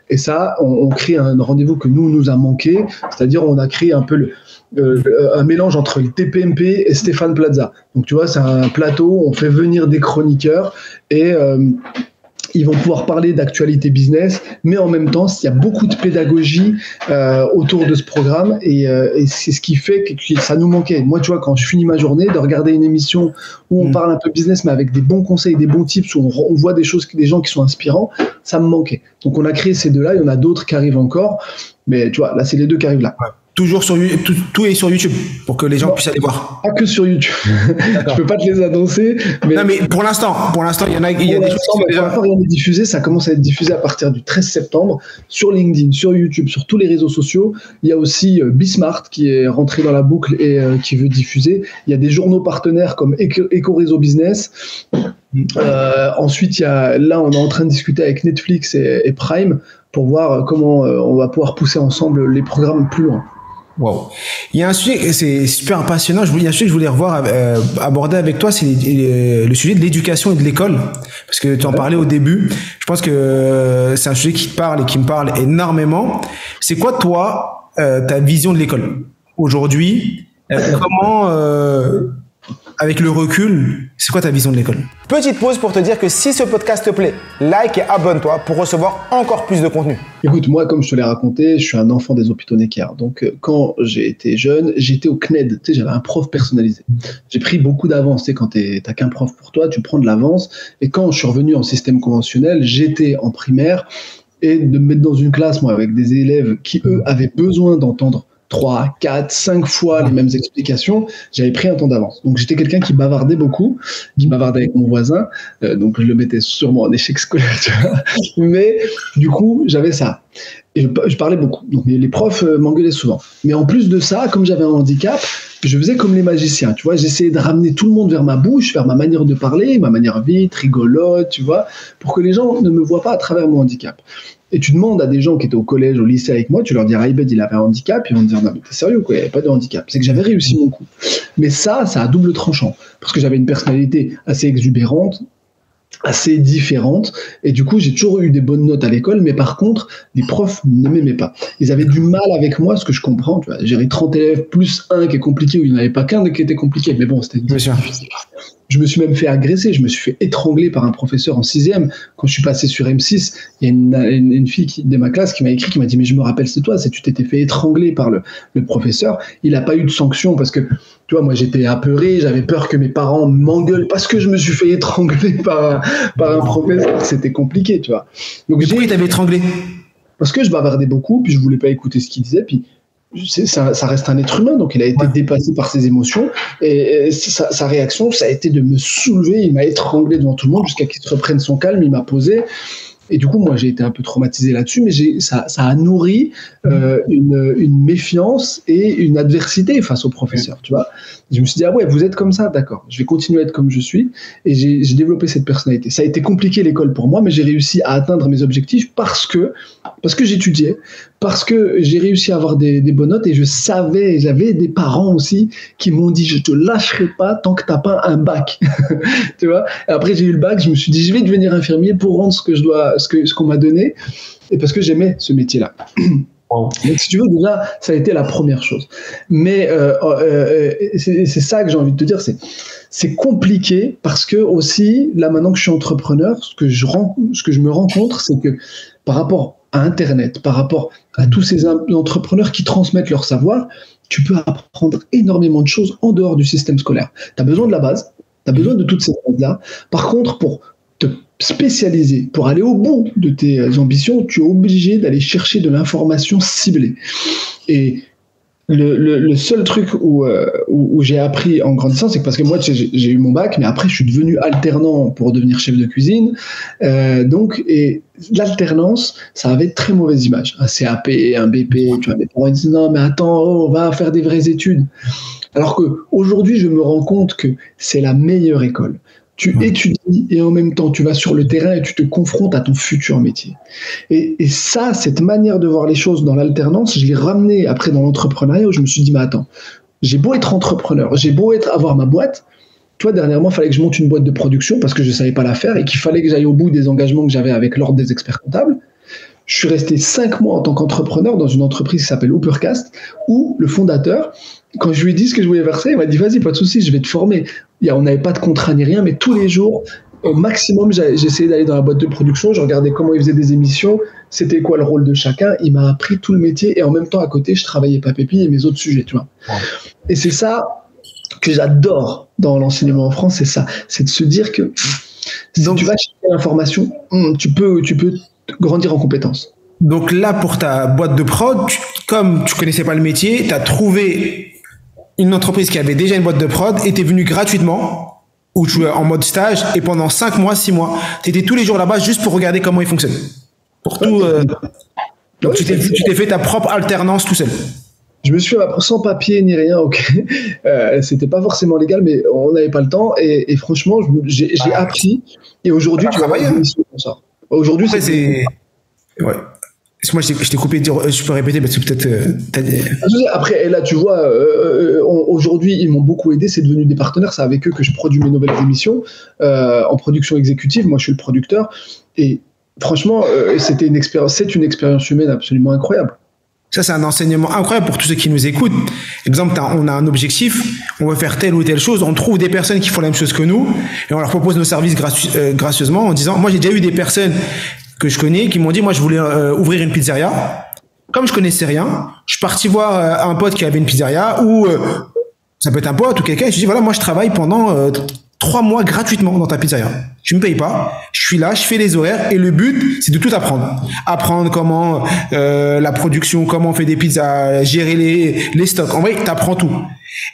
Et ça, on crée un rendez-vous que nous a manqué. C'est-à-dire, on a créé un peu un mélange entre le TPMP et Stéphane Plaza. Donc, tu vois, c'est un plateau, on fait venir des chroniqueurs et ils vont pouvoir parler d'actualité business, mais en même temps, il y a beaucoup de pédagogie autour de ce programme et c'est ce qui fait que ça nous manquait. Moi, tu vois, quand je finis ma journée, de regarder une émission où on parle un peu business, mais avec des bons conseils, des bons tips, où on voit des gens qui sont inspirants, ça me manquait. Donc, on a créé ces deux-là, il y en a d'autres qui arrivent encore, mais tu vois, là, c'est les deux qui arrivent là.
Ouais. Toujours sur tout est sur YouTube pour que les gens puissent aller voir.
Pas que sur YouTube. Je peux pas te les annoncer. Mais
non, mais pour l'instant, il y en a des choses qui sont déjà.
Rien n'est diffusé. Ça commence à être diffusé à partir du 13 septembre sur LinkedIn, sur YouTube, sur tous les réseaux sociaux. Il y a aussi Bismart qui est rentré dans la boucle et qui veut diffuser. Il y a des journaux partenaires comme Eco Réseau Business. Ensuite, là, on est en train de discuter avec Netflix et Prime pour voir comment on va pouvoir pousser ensemble les programmes plus loin.
Wow. Il y a un sujet, c'est super passionnant. Il y a un sujet que je voulais aborder avec toi, c'est le sujet de l'éducation et de l'école. Parce que tu en parlais au début. Je pense que c'est un sujet qui te parle et qui me parle énormément. C'est quoi, toi, ta vision de l'école aujourd'hui? Comment, avec le recul, c'est quoi ta vision de l'école? Petite pause pour te dire que si ce podcast te plaît, like et abonne-toi pour recevoir encore plus de contenu.
Écoute, moi, comme je te l'ai raconté, je suis un enfant des hôpitaux Necker. Donc, quand j'ai été jeune, j'étais au CNED. Tu sais, j'avais un prof personnalisé. J'ai pris beaucoup d'avance. Tu sais, quand t'as qu'un prof pour toi, tu prends de l'avance. Et quand je suis revenu en système conventionnel, j'étais en primaire et de me mettre dans une classe, moi, avec des élèves qui, eux, avaient besoin d'entendre 3, 4, 5 fois les mêmes explications, j'avais pris un temps d'avance. Donc j'étais quelqu'un qui bavardait beaucoup, qui bavardait avec mon voisin, donc je le mettais sûrement en échec scolaire, tu vois. Mais du coup, j'avais ça. Et je parlais beaucoup. Donc les profs m'engueulaient souvent. Mais en plus de ça, comme j'avais un handicap, je faisais comme les magiciens, tu vois. J'essayais de ramener tout le monde vers ma bouche, vers ma manière de parler, ma manière vite, rigolote, tu vois, pour que les gens ne me voient pas à travers mon handicap. Et tu demandes à des gens qui étaient au collège, au lycée avec moi, tu leur dis Raibed, il avait un handicap, ils vont te dire non mais t'es sérieux quoi, il n'y avait pas de handicap. C'est que j'avais réussi mon coup. Mais ça a double tranchant, parce que j'avais une personnalité assez exubérante, assez différente, et du coup j'ai toujours eu des bonnes notes à l'école, mais par contre les profs ne m'aimaient pas. Ils avaient du mal avec moi, ce que je comprends, tu vois. J'ai 30 élèves plus un qui est compliqué, où il n'y en avait pas qu'un qui était compliqué, mais bon, c'était difficile. Je me suis même fait agresser, je me suis fait étrangler par un professeur en 6e. Quand je suis passé sur M6, il y a une fille de ma classe qui m'a écrit, qui m'a dit « Mais je me rappelle, c'est toi, tu t'étais fait étrangler par le professeur. » Il n'a pas eu de sanction parce que, tu vois, moi j'étais apeuré, j'avais peur que mes parents m'engueulent parce que je me suis fait étrangler par un professeur. C'était compliqué, tu vois.
Donc, pourquoi il t'avait étranglé?
Parce que je bavardais beaucoup, puis je voulais pas écouter ce qu'il disait, puis ça reste un être humain, donc il a été dépassé par ses émotions, et sa réaction, ça a été de me soulever, il m'a étranglé devant tout le monde jusqu'à qu'il se reprenne son calme, il m'a posé, et du coup, moi, j'ai été un peu traumatisé là-dessus, mais ça a nourri une méfiance et une adversité face au professeur, tu vois. Je me suis dit, ah ouais, vous êtes comme ça, d'accord, je vais continuer à être comme je suis, et j'ai développé cette personnalité. Ça a été compliqué l'école pour moi, mais j'ai réussi à atteindre mes objectifs parce que j'étudiais, parce que j'ai réussi à avoir des bonnes notes, et j'avais des parents aussi qui m'ont dit, je te lâcherai pas tant que t'as pas un bac, tu vois. Et après, j'ai eu le bac, je me suis dit, je vais devenir infirmier pour rendre ce qu'on m'a donné, et parce que j'aimais ce métier-là. Donc, si tu veux, déjà, ça a été la première chose. Mais c'est ça que j'ai envie de te dire, c'est compliqué parce que aussi, là maintenant que je suis entrepreneur, ce que je me rends compte, c'est que par rapport à Internet, par rapport à tous ces entrepreneurs qui transmettent leur savoir, tu peux apprendre énormément de choses en dehors du système scolaire. Tu as besoin de la base, tu as besoin de toutes ces bases-là. Par contre, pour te spécialiser, pour aller au bout de tes ambitions, tu es obligé d'aller chercher de l'information ciblée. Et le seul truc où j'ai appris en grandissant, c'est que parce que moi, tu sais, j'ai eu mon bac, mais après, je suis devenu alternant pour devenir chef de cuisine. Et l'alternance, ça avait de très mauvaise image. Un CAP, un BP, tu vois, mes parents disent non, mais attends, on va faire des vraies études. Alors qu'aujourd'hui, je me rends compte que c'est la meilleure école. Tu étudies et en même temps, tu vas sur le terrain et tu te confrontes à ton futur métier. Et ça, cette manière de voir les choses dans l'alternance, je l'ai ramené après dans l'entrepreneuriat où je me suis dit, mais attends, j'ai beau être entrepreneur, j'ai beau avoir ma boîte. Toi, dernièrement, il fallait que je monte une boîte de production parce que je ne savais pas la faire et qu'il fallait que j'aille au bout des engagements que j'avais avec l'ordre des experts comptables. Je suis resté 5 mois en tant qu'entrepreneur dans une entreprise qui s'appelle Hoopercast, où le fondateur, quand je lui ai dit ce que je voulais verser, il m'a dit, vas-y, pas de souci, je vais te former. On n'avait pas de contrat ni rien, mais tous les jours, au maximum, j'essayais d'aller dans la boîte de production, je regardais comment ils faisaient des émissions, c'était quoi le rôle de chacun. Il m'a appris tout le métier et en même temps, à côté, je travaillais pas pépi et mes autres sujets, tu vois. Ouais. Et c'est ça que j'adore dans l'enseignement en France, c'est ça. C'est de se dire que si tu vas chercher l'information, tu peux grandir en compétences.
Donc là, pour ta boîte de prod, comme tu connaissais pas le métier, tu as trouvé une entreprise qui avait déjà une boîte de prod et tu es venu gratuitement ou tu es en mode stage et pendant 5 mois, 6 mois, tu étais tous les jours là-bas juste pour regarder comment il fonctionne. Pour tout. Donc tu t'es fait ta propre alternance tout seul.
Je me suis sans papier ni rien, ok. C'était pas forcément légal, mais on n'avait pas le temps. Et franchement, j'ai appris. Et aujourd'hui, tu vas voir une émission comme ça. Aujourd'hui,
c'est. Ouais. Moi, je t'ai coupé. Je peux répéter parce que peut-être.
Après, là, tu vois, aujourd'hui, ils m'ont beaucoup aidé. C'est devenu des partenaires. C'est avec eux que je produis mes nouvelles émissions en production exécutive. Moi, je suis le producteur. Et franchement, c'est une expérience humaine absolument incroyable.
Ça, c'est un enseignement incroyable pour tous ceux qui nous écoutent. Exemple, on a un objectif, on veut faire telle ou telle chose, on trouve des personnes qui font la même chose que nous et on leur propose nos services gracieusement en disant, moi j'ai déjà eu des personnes que je connais qui m'ont dit, moi je voulais ouvrir une pizzeria. Comme je connaissais rien, je suis parti voir un pote qui avait une pizzeria ou ça peut être un pote ou quelqu'un et je dis, voilà, moi je travaille pendant 3 mois gratuitement dans ta pizzeria. Tu me payes pas, je suis là, je fais les horaires et le but, c'est de tout apprendre. Apprendre comment la production, comment on fait des pizzas, gérer les stocks. En vrai, t'apprends tout.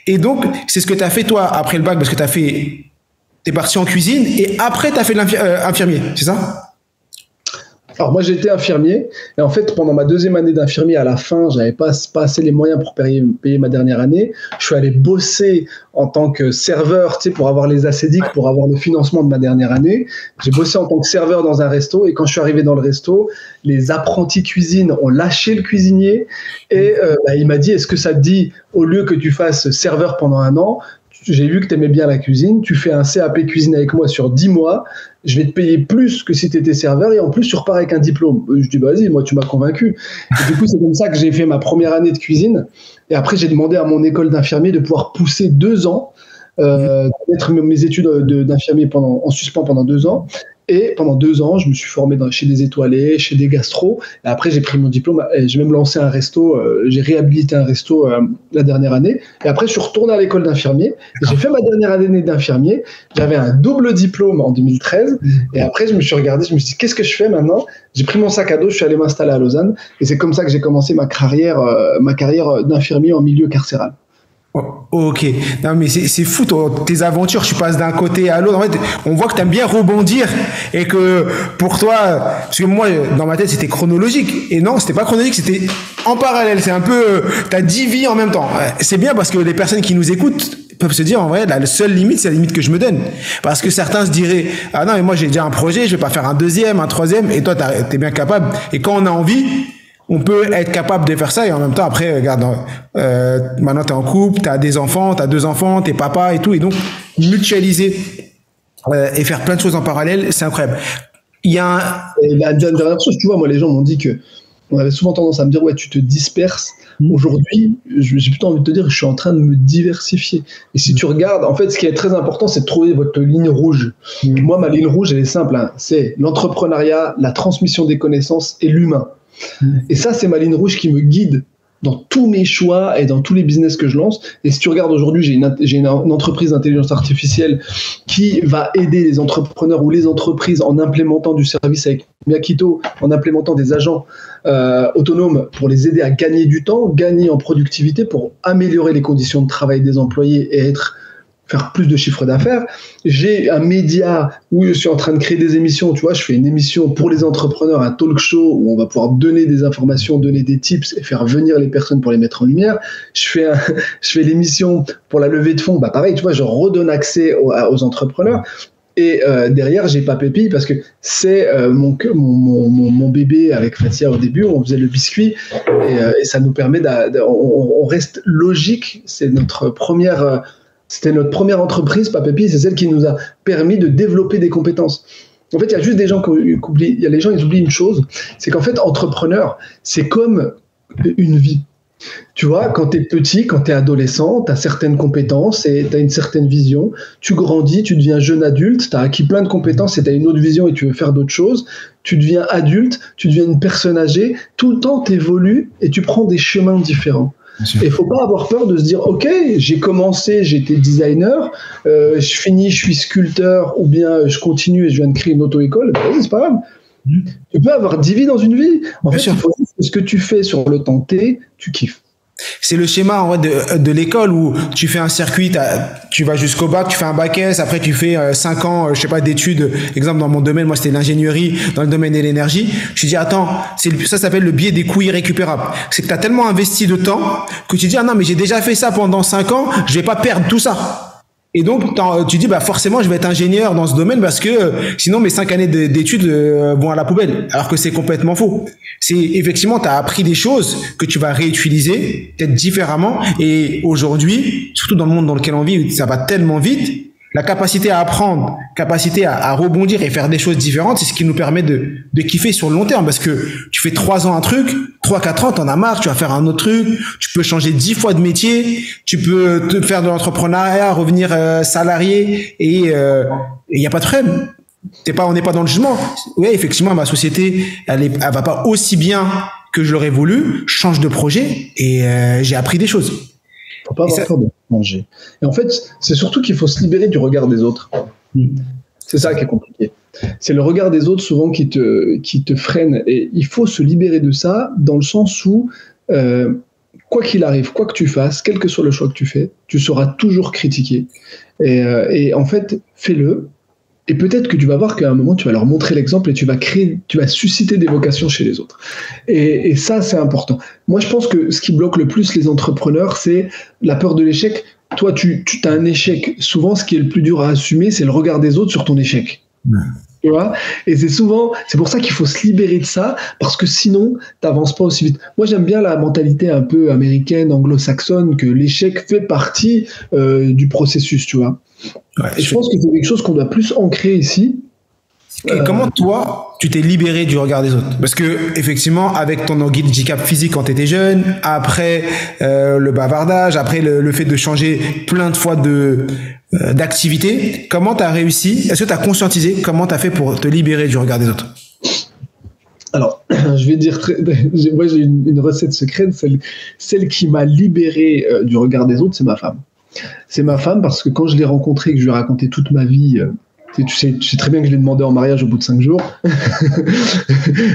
Et donc, c'est ce que t'as fait toi après le bac parce que t'es parti en cuisine et après t'as fait l'infirmier, c'est ça?
Alors moi j'étais infirmier et en fait pendant ma 2e année d'infirmier à la fin j'avais pas assez les moyens pour payer ma dernière année. Je suis allé bosser en tant que serveur, tu sais, pour avoir les ACDIC, pour avoir le financement de ma dernière année. J'ai bossé en tant que serveur dans un resto et quand je suis arrivé dans le resto, les apprentis cuisine ont lâché le cuisinier et il m'a dit, est-ce que ça te dit, au lieu que tu fasses serveur pendant 1 an, j'ai vu que tu aimais bien la cuisine, tu fais un CAP cuisine avec moi sur 10 mois, je vais te payer plus que si tu étais serveur et en plus tu repars avec un diplôme. Je dis, vas-y, moi tu m'as convaincu. Et du coup, c'est comme ça que j'ai fait ma première année de cuisine. Et après, j'ai demandé à mon école d'infirmier de pouvoir pousser 2 ans, mettre mes études d'infirmier en suspens pendant 2 ans. Et pendant 2 ans, je me suis formé chez des étoilés, chez des gastros. Et après, j'ai pris mon diplôme et j'ai même lancé un resto. J'ai réhabilité un resto la dernière année. Et après, je suis retourné à l'école d'infirmier. J'ai fait ma dernière année d'infirmier. J'avais un double diplôme en 2013. Et après, je me suis regardé, je me suis dit, qu'est-ce que je fais maintenant? J'ai pris mon sac à dos, je suis allé m'installer à Lausanne. Et c'est comme ça que j'ai commencé ma carrière d'infirmier en milieu carcéral.
Ok, non mais c'est fou tes aventures, tu passes d'un côté à l'autre. En fait, on voit que tu aimes bien rebondir et que pour toi, parce que moi dans ma tête c'était chronologique et non, c'était pas chronologique, c'était en parallèle. C'est un peu t'as 10 vies en même temps. C'est bien parce que les personnes qui nous écoutent peuvent se dire en vrai la seule limite c'est la limite que je me donne, parce que certains se diraient ah non mais moi j'ai déjà un projet, je vais pas faire un deuxième, un troisième, et toi t'es bien capable. Et quand on a envie, on peut être capable de faire ça et en même temps après regarde maintenant t'es en couple, t'as des enfants, t'as 2 enfants, t'es papa et tout, et donc mutualiser et faire plein de choses en parallèle, c'est incroyable. Il y a
la dernière chose, tu vois, moi les gens m'ont dit que on avait souvent tendance à me dire ouais tu te disperses. Aujourd'hui, j'ai plutôt envie de te dire que je suis en train de me diversifier. Et si tu regardes, en fait, ce qui est très important, c'est de trouver votre ligne rouge. Moi, ma ligne rouge, elle est simple, hein, c'est l'entrepreneuriat, la transmission des connaissances et l'humain. Et ça, c'est ma ligne rouge qui me guide dans tous mes choix et dans tous les business que je lance. Et si tu regardes aujourd'hui, j'ai une entreprise d'intelligence artificielle qui va aider les entrepreneurs ou les entreprises en implémentant du service avec Miakito, en implémentant des agents autonomes pour les aider à gagner du temps, gagner en productivité pour améliorer les conditions de travail des employés et faire plus de chiffre d'affaires. J'ai un média où je suis en train de créer des émissions, tu vois, je fais une émission pour les entrepreneurs, un talk show où on va pouvoir donner des informations, donner des tips et faire venir les personnes pour les mettre en lumière. Je fais l'émission pour la levée de fonds, pareil, tu vois, je redonne accès aux entrepreneurs. Et derrière, j'ai Papépi parce que c'est mon bébé avec Fatia au début. On faisait le biscuit et ça nous permet on reste logique. C'était notre première entreprise, Papépi. C'est celle qui nous a permis de développer des compétences. En fait, il y a juste des gens qui oublient. Il y a les gens, ils oublient une chose, c'est qu'en fait, entrepreneur, c'est comme une vie. Tu vois, quand tu es petit, quand tu es adolescent, tu as certaines compétences et tu as une certaine vision. Tu grandis, tu deviens jeune adulte, tu as acquis plein de compétences et tu as une autre vision et tu veux faire d'autres choses. Tu deviens adulte, tu deviens une personne âgée. Tout le temps, tu évolues et tu prends des chemins différents. Et il ne faut pas avoir peur de se dire, OK, j'ai commencé, j'étais designer, je finis, je suis sculpteur, ou bien je continue et je viens de créer une auto-école. Vas-y, c'est pas grave. Tu peux avoir 10 vies dans une vie. En fait, il faut que ce que tu fais sur le temps T, tu kiffes.
C'est le schéma en vrai de l'école où tu fais un circuit, tu vas jusqu'au bac, tu fais un bac S, après tu fais 5 ans, je sais pas, d'études. Exemple dans mon domaine, moi c'était l'ingénierie dans le domaine de l'énergie. Je te dis attends, ça s'appelle le biais des coûts irrécupérables. C'est que tu as tellement investi de temps que tu dis ah non mais j'ai déjà fait ça pendant 5 ans, je vais pas perdre tout ça. Et donc, tu dis, bah, forcément, je vais être ingénieur dans ce domaine parce que sinon mes 5 années d'études vont à la poubelle. Alors que c'est complètement faux. C'est effectivement, tu as appris des choses que tu vas réutiliser, peut-être différemment. Et aujourd'hui, surtout dans le monde dans lequel on vit, ça va tellement vite. La capacité à apprendre, capacité à rebondir et faire des choses différentes, c'est ce qui nous permet de kiffer sur le long terme. Parce que tu fais 3 ans un truc, 3-4 ans, t'en as marre, tu vas faire un autre truc, tu peux changer 10 fois de métier, tu peux te faire de l'entrepreneuriat, revenir salarié et il y a pas de problème. On n'est pas dans le jugement. Oui, effectivement, ma société, elle va pas aussi bien que je l'aurais voulu, je change de projet et j'ai appris des choses.
Faut pas avoir peur de manger. Et en fait, c'est surtout qu'il faut se libérer du regard des autres. C'est ça qui est compliqué. C'est le regard des autres souvent qui te freine. Et il faut se libérer de ça dans le sens où, quoi qu'il arrive, quoi que tu fasses, quel que soit le choix que tu fais, tu seras toujours critiqué. Et en fait, fais-le. Et peut-être que tu vas voir qu'à un moment, tu vas leur montrer l'exemple et tu vas susciter des vocations chez les autres. Et ça, c'est important. Moi, je pense que ce qui bloque le plus les entrepreneurs, c'est la peur de l'échec. Toi, tu as un échec. Souvent, ce qui est le plus dur à assumer, c'est le regard des autres sur ton échec. Tu vois ? Et c'est pour ça qu'il faut se libérer de ça, parce que sinon, t'avances pas aussi vite. Moi, j'aime bien la mentalité un peu américaine, anglo-saxonne, que l'échec fait partie du processus, tu vois. Ouais, et je pense que c'est quelque chose qu'on doit plus ancrer ici.
Et comment toi, tu t'es libéré du regard des autres? Parce que effectivement, avec ton handicap physique quand tu étais jeune, après le bavardage, après le fait de changer plein de fois d'activité, comment tu as réussi? Est-ce que tu as conscientisé comment tu as fait pour te libérer du regard des autres?
Alors, je vais dire, moi j'ai une recette secrète, celle qui m'a libéré du regard des autres, c'est ma femme. C'est ma femme parce que quand je l'ai rencontrée et que je lui ai raconté toute ma vie, tu sais très bien que je l'ai demandé en mariage au bout de 5 jours.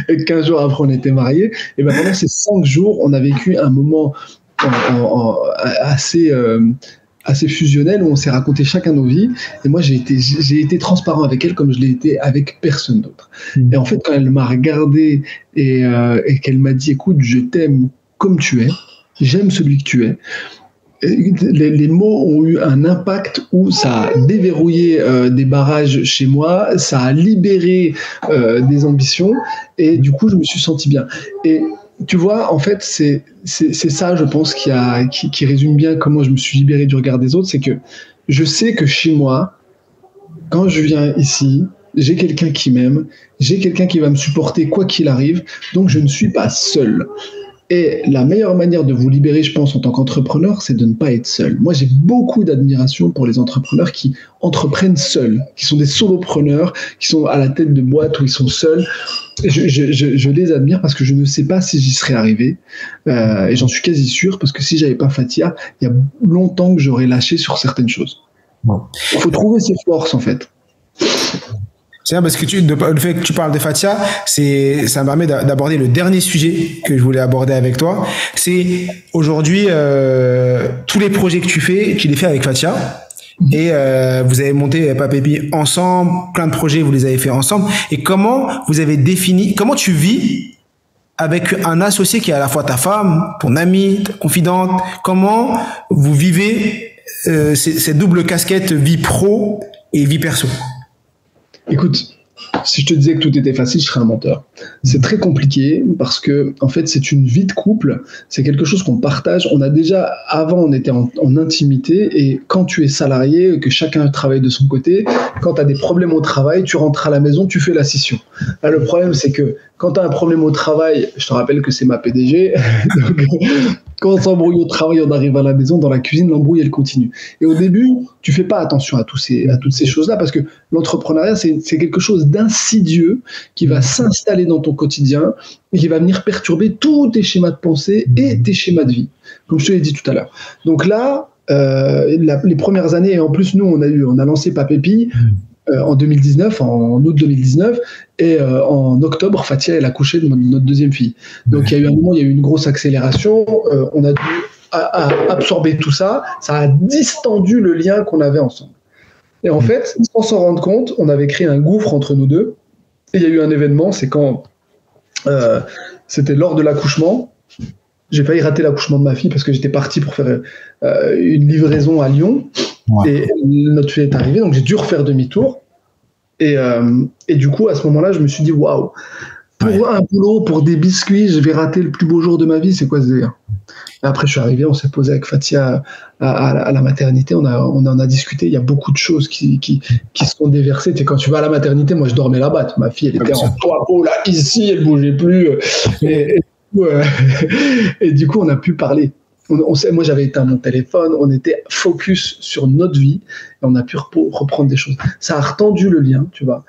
Et 15 jours après, on était mariés. Et ben pendant ces 5 jours, on a vécu un moment assez fusionnel où on s'est raconté chacun nos vies. Et moi, j'ai été transparent avec elle comme je l'ai été avec personne d'autre. Et en fait, quand elle m'a regardé et qu'elle m'a dit, écoute, je t'aime comme tu es, j'aime celui que tu es. Les mots ont eu un impact où ça a déverrouillé des barrages chez moi, ça a libéré des ambitions et du coup je me suis senti bien. Et tu vois, en fait, c'est ça, je pense, qui résume bien comment je me suis libéré du regard des autres, c'est que je sais que chez moi, quand je viens ici, j'ai quelqu'un qui m'aime, j'ai quelqu'un qui va me supporter quoi qu'il arrive, donc je ne suis pas seul. Et la meilleure manière de vous libérer, je pense, en tant qu'entrepreneur, c'est de ne pas être seul. Moi, j'ai beaucoup d'admiration pour les entrepreneurs qui entreprennent seuls, qui sont des solopreneurs, qui sont à la tête de boîtes où ils sont seuls. Et je les admire parce que je ne sais pas si j'y serais arrivé. Et j'en suis quasi sûr, parce que si j'avais pas Fatia, il y a longtemps que j'aurais lâché sur certaines choses. Il faut trouver ses forces, en fait.
C'est bien parce que le fait que tu parles de Fatia, ça me permet d'aborder le dernier sujet que je voulais aborder avec toi. C'est aujourd'hui, tous les projets que tu les fais avec Fatia. Et vous avez monté Papépi ensemble, plein de projets, vous les avez fait ensemble. Et comment tu vis avec un associé qui est à la fois ta femme, ton amie, ta confidente? Comment vous vivez cette double casquette vie pro et vie perso?
Écoute, si je te disais que tout était facile, je serais un menteur. C'est très compliqué parce que, en fait, c'est une vie de couple. C'est quelque chose qu'on partage. Avant, on était en intimité, et quand tu es salarié, que chacun travaille de son côté, quand tu as des problèmes au travail, tu rentres à la maison, tu fais la scission. Là, le problème, c'est que quand tu as un problème au travail, je te rappelle que c'est ma PDG, donc, quand on s'embrouille au travail, on arrive à la maison, dans la cuisine, l'embrouille, elle continue. Et au début, tu fais pas attention à toutes ces choses-là, parce que l'entrepreneuriat, c'est quelque chose d'insidieux qui va s'installer dans ton quotidien et qui va venir perturber tous tes schémas de pensée et tes schémas de vie, comme je te l'ai dit tout à l'heure. Donc là, les premières années, et en plus, nous, on a lancé Papépi en 2019, en août 2019, et en octobre, Fatia, elle a accouché de notre deuxième fille. Donc il y a eu un moment, il y a eu une grosse accélération, on a dû absorber tout ça, ça a distendu le lien qu'on avait ensemble. Et en fait, sans s'en rendre compte, on avait créé un gouffre entre nous deux, et il y a eu un événement, c'est quand c'était lors de l'accouchement. J'ai failli rater l'accouchement de ma fille parce que j'étais parti pour faire une livraison à Lyon. Ouais. Et notre fille est arrivée, donc j'ai dû refaire demi-tour. Et du coup, à ce moment-là, je me suis dit, waouh, pour un boulot, pour des biscuits, je vais rater le plus beau jour de ma vie, c'est quoi ce délire? Et après, je suis arrivé, on s'est posé avec Fatia à la maternité, on en a discuté. Il y a beaucoup de choses qui se sont déversées. Quand tu vas à la maternité, moi, je dormais là-bas. Ma fille, elle était en toit, là, ici, elle bougeait plus. Et du coup, on a pu parler. Moi, j'avais éteint mon téléphone, on était focus sur notre vie et on a pu reprendre des choses. Ça a retendu le lien, tu vois.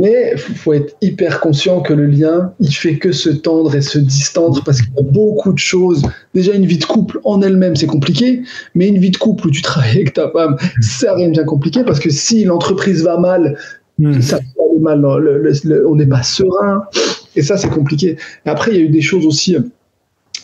Mais il faut être hyper conscient que le lien, il fait que se tendre et se distendre parce qu'il y a beaucoup de choses. Déjà, une vie de couple en elle-même, c'est compliqué, mais une vie de couple où tu travailles avec ta femme, ça devient bien compliqué parce que si l'entreprise va mal, ça va mal, on n'est pas serein et ça, c'est compliqué. Et après, il y a eu des choses aussi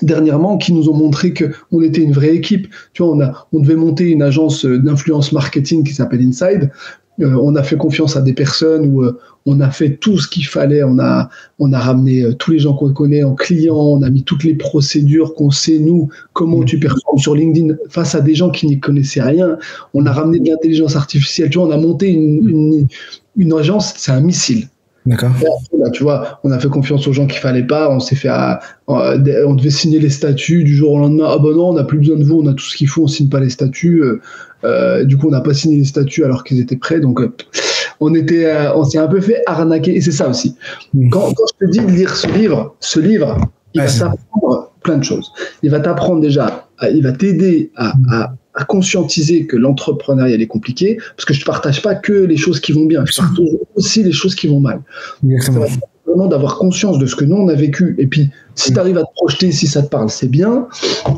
dernièrement qui nous ont montré qu'on était une vraie équipe. Tu vois, on devait monter une agence d'influence marketing qui s'appelle Inside. On a fait confiance à des personnes où on a fait tout ce qu'il fallait. On a ramené tous les gens qu'on connaît en clients. On a mis toutes les procédures qu'on sait, nous, comment tu performes sur LinkedIn face à des gens qui n'y connaissaient rien. On a ramené de l'intelligence artificielle. Tu vois, on a monté une agence, c'est un missile.
D'accord.
Là, tu vois, on a fait confiance aux gens qu'il fallait pas. On s'est fait, on devait signer les statuts du jour au lendemain. Ah ben non, on n'a plus besoin de vous, on a tout ce qu'il faut, on signe pas les statuts. Du coup, on n'a pas signé les statuts alors qu'ils étaient prêts. Donc, on s'est un peu fait arnaquer. Et c'est ça aussi. Quand je te dis de lire ce livre, il va t'apprendre plein de choses. Il va t'apprendre déjà, il va t'aider à conscientiser que l'entrepreneuriat est compliqué, parce que je ne partage pas que les choses qui vont bien, je partage aussi les choses qui vont mal. Exactement. Vraiment d'avoir conscience de ce que nous on a vécu, et puis si tu arrives à te projeter, si ça te parle, c'est bien,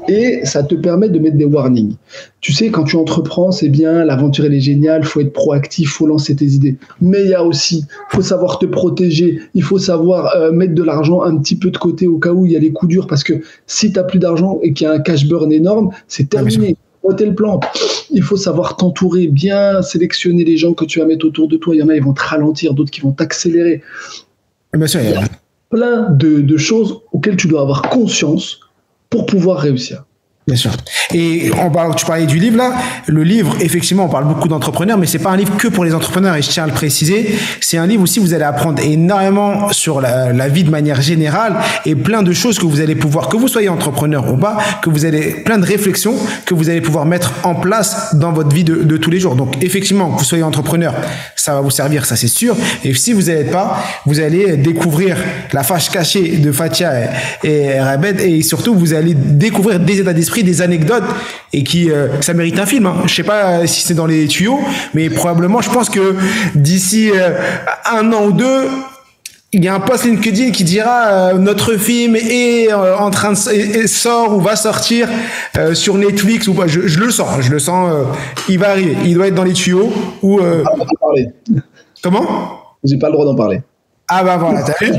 et ça te permet de mettre des warnings. Tu sais, quand tu entreprends, c'est bien, l'aventure elle est géniale, il faut être proactif, il faut lancer tes idées, mais il y a aussi, il faut savoir te protéger, il faut savoir mettre de l'argent un petit peu de côté au cas où il y a les coups durs, parce que si tu n'as plus d'argent et qu'il y a un cash burn énorme, c'est terminé. Le plan. Il faut savoir t'entourer, bien sélectionner les gens que tu vas mettre autour de toi. Il y en a, ils vont te ralentir, d'autres qui vont t'accélérer. Bien sûr, il y a plein de choses auxquelles tu dois avoir conscience pour pouvoir réussir.
Bien sûr. Et tu parlais du livre là. Le livre, effectivement, on parle beaucoup d'entrepreneurs, mais c'est pas un livre que pour les entrepreneurs, et je tiens à le préciser. C'est un livre aussi où vous allez apprendre énormément sur la vie de manière générale et plein de choses que vous allez pouvoir, que vous soyez entrepreneur ou pas, que vous allez, plein de réflexions que vous allez pouvoir mettre en place dans votre vie de tous les jours. Donc, effectivement, que vous soyez entrepreneur, ça va vous servir, ça c'est sûr. Et si vous n'êtes pas, vous allez découvrir la fâche cachée de Fatia et Raibed, et surtout, vous allez découvrir des états d'esprit, des anecdotes, et ça mérite un film. Je sais pas si c'est dans les tuyaux, mais probablement, je pense que d'ici 1 an ou 2, il y a un post LinkedIn qui dira notre film est en train de sort ou va sortir sur Netflix ou pas. Je le sens. Il va arriver. Il doit être dans les tuyaux. Ou comment?
J'ai pas le droit d'en parler.
Ah bah voilà, t'as vu.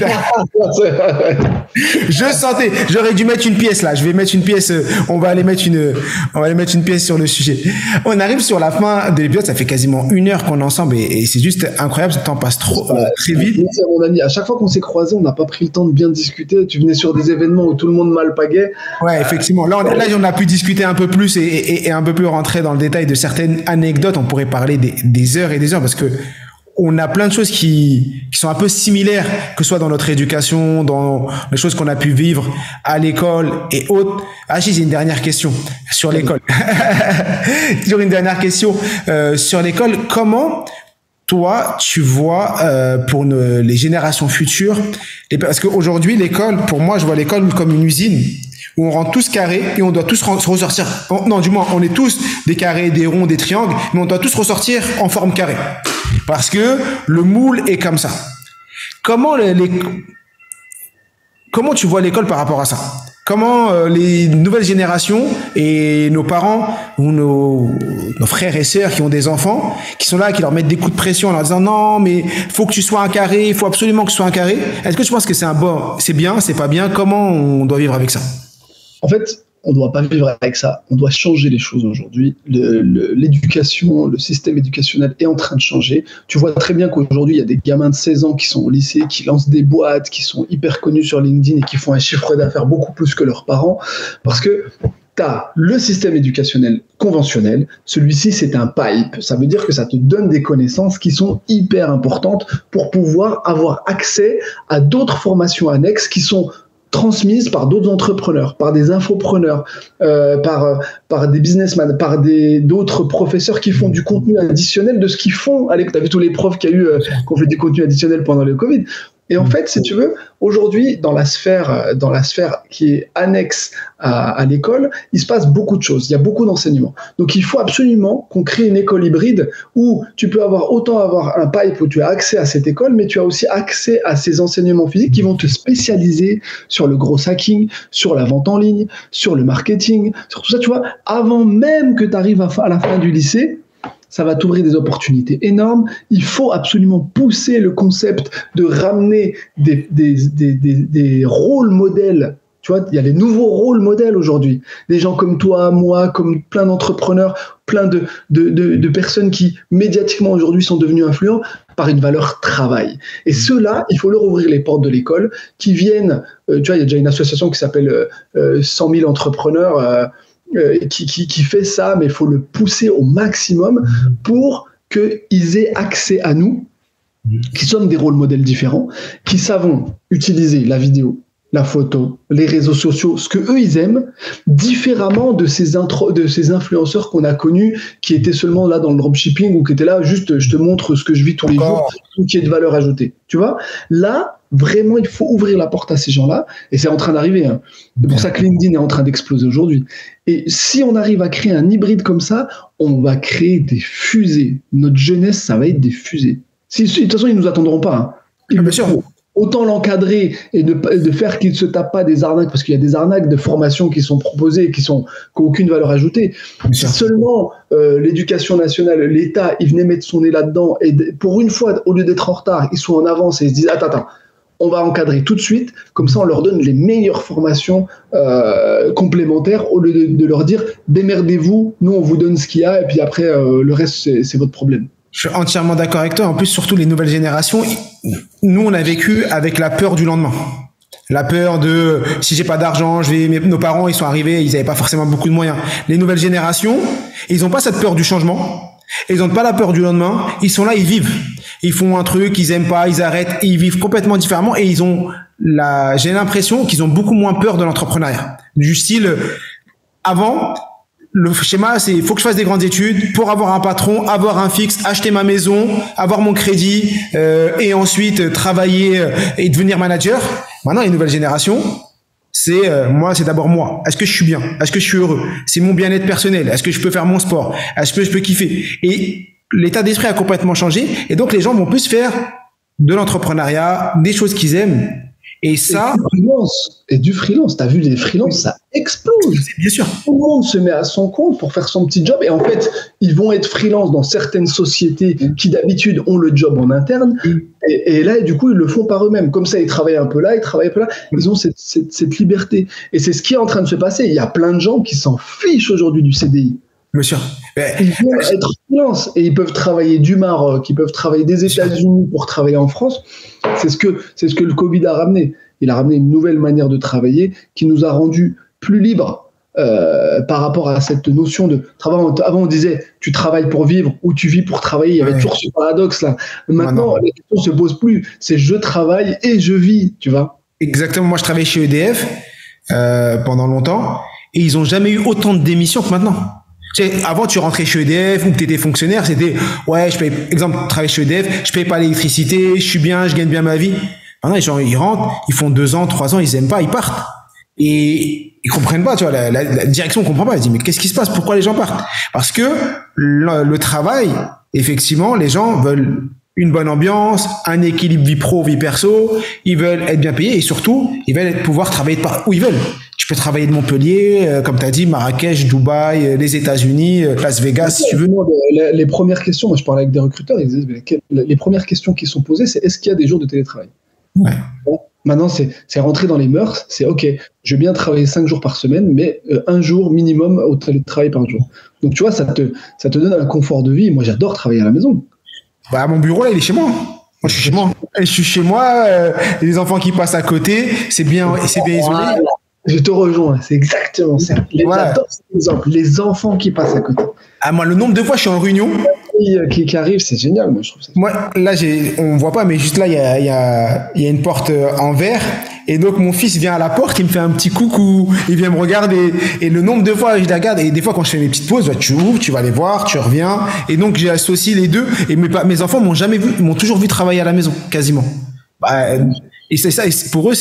Je sentais, j'aurais dû mettre une pièce là. Je vais mettre une pièce. On va aller mettre une pièce sur le sujet. On arrive sur la fin de l'épisode. Ça fait quasiment 1 heure qu'on est ensemble et c'est juste incroyable. Le temps passe très vite.
Mon ami, à chaque fois qu'on s'est croisés, on n'a pas pris le temps de bien discuter. Tu venais sur des événements où tout le monde m'alpaguait.
Ouais, effectivement. Là, on a pu discuter un peu plus et un peu plus rentrer dans le détail de certaines anecdotes. On pourrait parler des heures et des heures parce que on a plein de choses qui sont un peu similaires, que ce soit dans notre éducation, dans les choses qu'on a pu vivre à l'école et autres. Ah, j'ai une dernière question sur l'école. Toujours une dernière question sur l'école. Comment toi, tu vois pour les générations futures, parce qu'aujourd'hui, l'école, pour moi, je vois l'école comme une usine où on rentre tous carrés et on doit tous ressortir. Non, du moins, on est tous des carrés, des ronds, des triangles, mais on doit tous ressortir en forme carrée. Parce que le moule est comme ça. Comment tu vois l'école par rapport à ça? Comment les nouvelles générations et nos parents ou nos frères et sœurs qui ont des enfants, qui sont là, qui leur mettent des coups de pression en leur disant non, mais faut que tu sois un carré, il faut absolument que tu sois un carré. Est-ce que tu penses que c'est bien, c'est pas bien? Comment on doit vivre avec ça?
En fait, on ne doit pas vivre avec ça. On doit changer les choses aujourd'hui. L'éducation, le système éducationnel est en train de changer. Tu vois très bien qu'aujourd'hui, il y a des gamins de 16 ans qui sont au lycée, qui lancent des boîtes, qui sont hyper connus sur LinkedIn et qui font un chiffre d'affaires beaucoup plus que leurs parents. Parce que tu as le système éducationnel conventionnel. Celui-ci, c'est un pipe. Ça veut dire que ça te donne des connaissances qui sont hyper importantes pour pouvoir avoir accès à d'autres formations annexes qui sont transmises par d'autres entrepreneurs, par des infopreneurs, par des businessmen, par d'autres professeurs qui font du contenu additionnel de ce qu'ils font. Allez, tu as vu tous les profs qui ont fait du contenu additionnel pendant le Covid. Et en fait, si tu veux, aujourd'hui, dans la sphère qui est annexe à l'école, il se passe beaucoup de choses. Il y a beaucoup d'enseignements. Donc, il faut absolument qu'on crée une école hybride où tu peux autant avoir un pipe où tu as accès à cette école, mais tu as aussi accès à ces enseignements physiques qui vont te spécialiser sur le gros hacking, sur la vente en ligne, sur le marketing, sur tout ça. Tu vois, avant même que tu arrives à la fin du lycée, ça va t'ouvrir des opportunités énormes. Il faut absolument pousser le concept de ramener des rôles modèles. Tu vois, il y a les nouveaux rôles modèles aujourd'hui. Des gens comme toi, moi, comme plein d'entrepreneurs, plein de personnes qui, médiatiquement aujourd'hui, sont devenus influents par une valeur travail. Et ceux-là, il faut leur ouvrir les portes de l'école, qui viennent, tu vois, il y a déjà une association qui s'appelle 100 000 entrepreneurs, qui fait ça, mais il faut le pousser au maximum pour qu'ils aient accès à nous, qui sommes des rôles modèles différents, qui savons utiliser la vidéo, la photo, les réseaux sociaux, ce que eux ils aiment, différemment de ces influenceurs qu'on a connus, qui étaient seulement là dans le dropshipping ou qui étaient là juste je te montre ce que je vis tous les jours, ou qui est de valeur ajoutée. Tu vois, là, vraiment, il faut ouvrir la porte à ces gens-là, et c'est en train d'arriver. Hein. C'est pour ça que LinkedIn est en train d'exploser aujourd'hui. Et si on arrive à créer un hybride comme ça, on va créer des fusées. Notre jeunesse, ça va être des fusées. De toute façon, ils ne nous attendront pas. Hein.
Bien sûr.
Autant l'encadrer et de faire qu'il ne se tape pas des arnaques, parce qu'il y a des arnaques de formation qui sont proposées et qui n'ont aucune valeur ajoutée. Si seulement l'éducation nationale, l'État, il venait mettre son nez là-dedans, et pour une fois, au lieu d'être en retard, ils sont en avance et ils se disent attends, on va encadrer tout de suite, comme ça on leur donne les meilleures formations complémentaires, au lieu de leur dire démerdez-vous, nous on vous donne ce qu'il y a, et puis après le reste c'est votre problème.
Je suis entièrement d'accord avec toi. En plus, surtout les nouvelles générations, nous, on a vécu avec la peur du lendemain. La peur de si j'ai pas d'argent, nos parents, ils sont arrivés, ils avaient pas forcément beaucoup de moyens. Les nouvelles générations, ils ont pas cette peur du changement. Ils ont pas la peur du lendemain. Ils sont là, ils vivent. Ils font un truc, ils aiment pas, ils arrêtent, ils vivent complètement différemment et j'ai l'impression qu'ils ont beaucoup moins peur de l'entrepreneuriat. Du style, avant, le schéma, c'est il faut que je fasse des grandes études pour avoir un patron, avoir un fixe, acheter ma maison, avoir mon crédit et ensuite travailler et devenir manager. Maintenant, les nouvelles générations, c'est moi, c'est d'abord moi. Est-ce que je suis bien? Est-ce que je suis heureux? C'est mon bien-être personnel. Est-ce que je peux faire mon sport? Est-ce que je peux kiffer? Et l'état d'esprit a complètement changé et donc les gens vont plus faire de l'entrepreneuriat, des choses qu'ils aiment. Et ça,
du freelance, t'as vu les freelances, ça explose.
Bien sûr.
Tout le monde se met à son compte pour faire son petit job. Et en fait, ils vont être freelance dans certaines sociétés qui d'habitude ont le job en interne. Et là, du coup, ils le font par eux-mêmes. Comme ça, ils travaillent un peu là, ils travaillent un peu là. Ils ont cette liberté. Et c'est ce qui est en train de se passer. Il y a plein de gens qui s'en fichent aujourd'hui du CDI.
Bien sûr.
Ils vont être freelance et ils peuvent travailler du Maroc, ils peuvent travailler des États-Unis pour travailler en France. C'est ce que le Covid a ramené. Il a ramené une nouvelle manière de travailler qui nous a rendus plus libres. par rapport à cette notion de travail. Avant, on disait tu travailles pour vivre ou tu vis pour travailler. Il y avait toujours ce paradoxe là. Maintenant, la question se pose plus. C'est je travaille et je vis, tu vois.
Exactement. Moi, je travaillais chez EDF pendant longtemps et ils ont jamais eu autant de démissions que maintenant. Tu sais, avant, tu rentrais chez EDF ou que tu étais fonctionnaire, c'était ouais, je paye, exemple, travailler chez EDF, je paye pas l'électricité, je suis bien, je gagne bien ma vie. Maintenant, les gens, ils rentrent, ils font 2 ans, 3 ans, ils aiment pas, ils partent. Et ils comprennent pas, tu vois, la direction comprend pas. Elle dit, mais qu'est-ce qui se passe? Pourquoi les gens partent? Parce que le travail, effectivement, les gens veulent une bonne ambiance, un équilibre vie pro, vie perso, ils veulent être bien payés et surtout, ils veulent pouvoir travailler où ils veulent. Tu peux travailler de Montpellier, comme tu as dit, Marrakech, Dubaï, les États-Unis, Las Vegas, si tu veux.
Les premières questions, moi je parlais avec des recruteurs, ils disaient, les premières questions qui sont posées, c'est est-ce qu'il y a des jours de télétravail?
Ouais.
Bon, maintenant, c'est rentrer dans les mœurs, c'est ok, je veux bien travailler 5 jours par semaine, mais 1 jour minimum au télétravail par jour. Donc tu vois, ça te donne un confort de vie. Moi j'adore travailler à la maison.
Bah, mon bureau là, il est chez moi. Moi, je suis chez moi. Je suis chez moi, les enfants qui passent à côté, c'est bien isolé.
Je te rejoins, c'est exactement ça. J'adore cet exemple, les enfants qui passent à côté.
Ah, moi, le nombre de fois, je suis en réunion.
Qui arrive, c'est génial, moi, je trouve ça.
Moi, là, on voit pas, mais juste là, il y a une porte en verre. Et donc, mon fils vient à la porte, il me fait un petit coucou, il vient me regarder. Et le nombre de fois, je les regarde. Et des fois, quand je fais mes petites pauses, bah, tu ouvres, tu vas les voir, tu reviens. Et donc, j'ai associé les deux. Et mes enfants m'ont jamais vu, m'ont toujours vu travailler à la maison, quasiment. Bah, et c'est ça, et pour eux,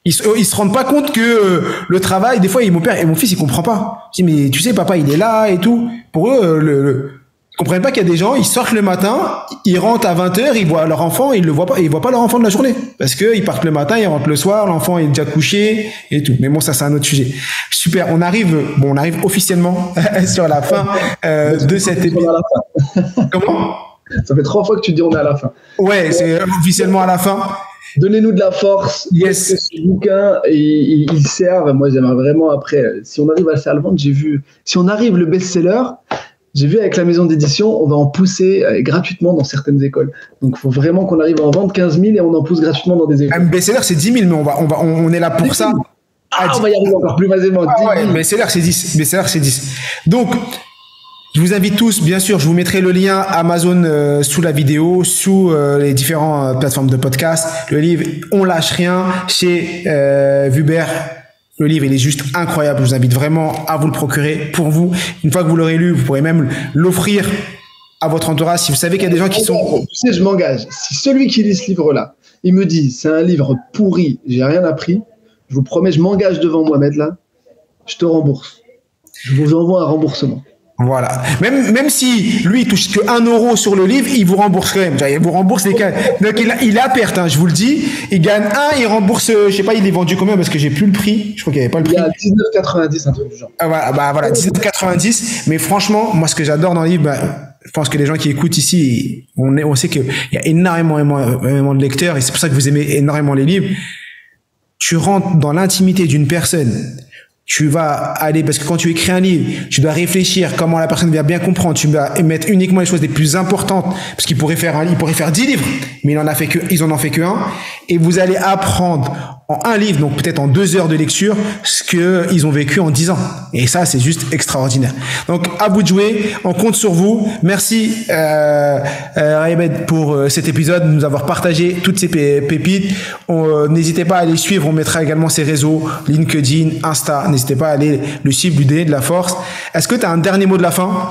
ils se rendent pas compte que le travail, des fois, mon père et mon fils, ils comprennent pas. Je dis, mais tu sais, papa, il est là et tout. Pour eux, ils comprennent pas qu'il y a des gens, ils sortent le matin, ils rentrent à 20h, ils voient leur enfant, ils voient pas leur enfant de la journée. Parce que ils partent le matin, ils rentrent le soir, l'enfant est déjà couché et tout. Mais bon, ça, c'est un autre sujet. Super. On arrive officiellement sur la fin, de cet épisode. Comment?
Ça fait 3 fois que tu dis on est à la fin.
Ouais, c'est officiellement à la fin.
Donnez-nous de la force.
Yes.
Ce bouquin, il serve. Moi, j'aimerais vraiment après, si on arrive à le faire le vendre, si on arrive le best-seller, j'ai vu avec la maison d'édition, on va en pousser gratuitement dans certaines écoles. Donc, il faut vraiment qu'on arrive à en vendre 15 000 et on en pousse gratuitement dans des écoles.
Un best-seller, c'est 10 000, mais on est là pour ça.
On va y arriver encore plus aisément.
Best-seller, c'est 10. Best-seller, c'est 10. Donc, je vous invite tous, bien sûr, je vous mettrai le lien Amazon sous la vidéo, sous les différentes plateformes de podcast. Le livre On lâche rien chez Vuber. Le livre, il est juste incroyable. Je vous invite vraiment à vous le procurer pour vous. Une fois que vous l'aurez lu, vous pourrez même l'offrir à votre entourage. Si vous savez qu'il y a des gens qui sont...
Tu sais, je m'engage. Si celui qui lit ce livre-là, il me dit, c'est un livre pourri, j'ai rien appris, je vous promets, je m'engage devant Mohamed là, je te rembourse. Je vous envoie un remboursement.
Voilà. Même si lui, il touche que 1 euro sur le livre, il vous rembourse quand même. Il vous rembourse les cas. Donc, il est à perte, hein, je vous le dis. Il gagne 1, il rembourse, je sais pas, il est vendu combien parce que j'ai plus le prix. Je crois qu'il n'y avait pas le prix.
Il y a 19,90, un truc du genre.
Ah, voilà, 19,90. Mais franchement, moi, ce que j'adore dans le livre, je pense que les gens qui écoutent ici, on sait qu'il y a énormément de lecteurs et c'est pour ça que vous aimez énormément les livres. Tu rentres dans l'intimité d'une personne. Tu vas aller, parce que quand tu écris un livre, tu dois réfléchir comment la personne va bien comprendre. Tu vas mettre uniquement les choses les plus importantes, parce qu'il pourrait faire 10 livres, mais ils en ont fait que 1. Et vous allez apprendre en 1 livre, donc peut-être en 2 heures de lecture, ce que ils ont vécu en 10 ans. Et ça, c'est juste extraordinaire. Donc, à vous de jouer. On compte sur vous. Merci, Aymed, pour cet épisode, de nous avoir partagé toutes ces pépites. N'hésitez pas à aller suivre. On mettra également ses réseaux, LinkedIn, Insta. N'hésitez pas à aller le suivre, lui donner de la force. Est-ce que tu as un dernier mot de la fin?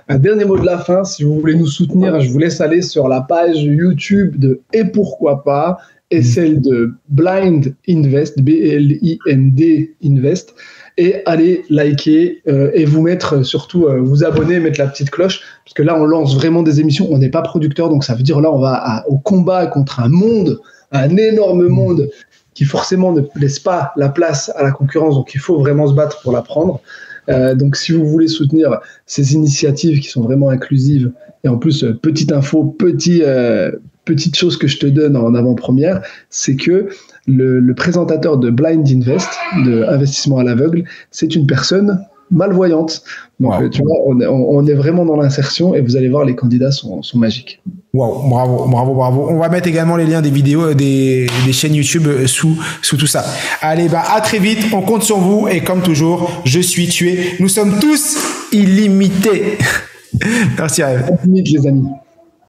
Un dernier mot de la fin. Si vous voulez nous soutenir, je vous laisse aller sur la page YouTube de Et pourquoi pas, et celle de Blind Invest, B-L-I-N-D Invest, et allez liker et vous mettre, surtout vous abonner, mettre la petite cloche, parce que là on lance vraiment des émissions, on n'est pas producteur, donc ça veut dire là on va au combat contre un énorme monde qui forcément ne laisse pas la place à la concurrence, donc il faut vraiment se battre pour la prendre. Donc si vous voulez soutenir ces initiatives qui sont vraiment inclusives, et en plus petite info, petite chose que je te donne en avant-première, c'est que le présentateur de Blind Invest, de investissement à l'aveugle, c'est une personne malvoyante. Donc tu vois, on est vraiment dans l'insertion et vous allez voir, les candidats sont magiques.
Wow, bravo. On va mettre également les liens des vidéos, des chaînes YouTube sous tout ça. Allez, à très vite. On compte sur vous. Et comme toujours, je suis tué. Nous sommes tous illimités. Merci, Rêve.
Limite, les amis.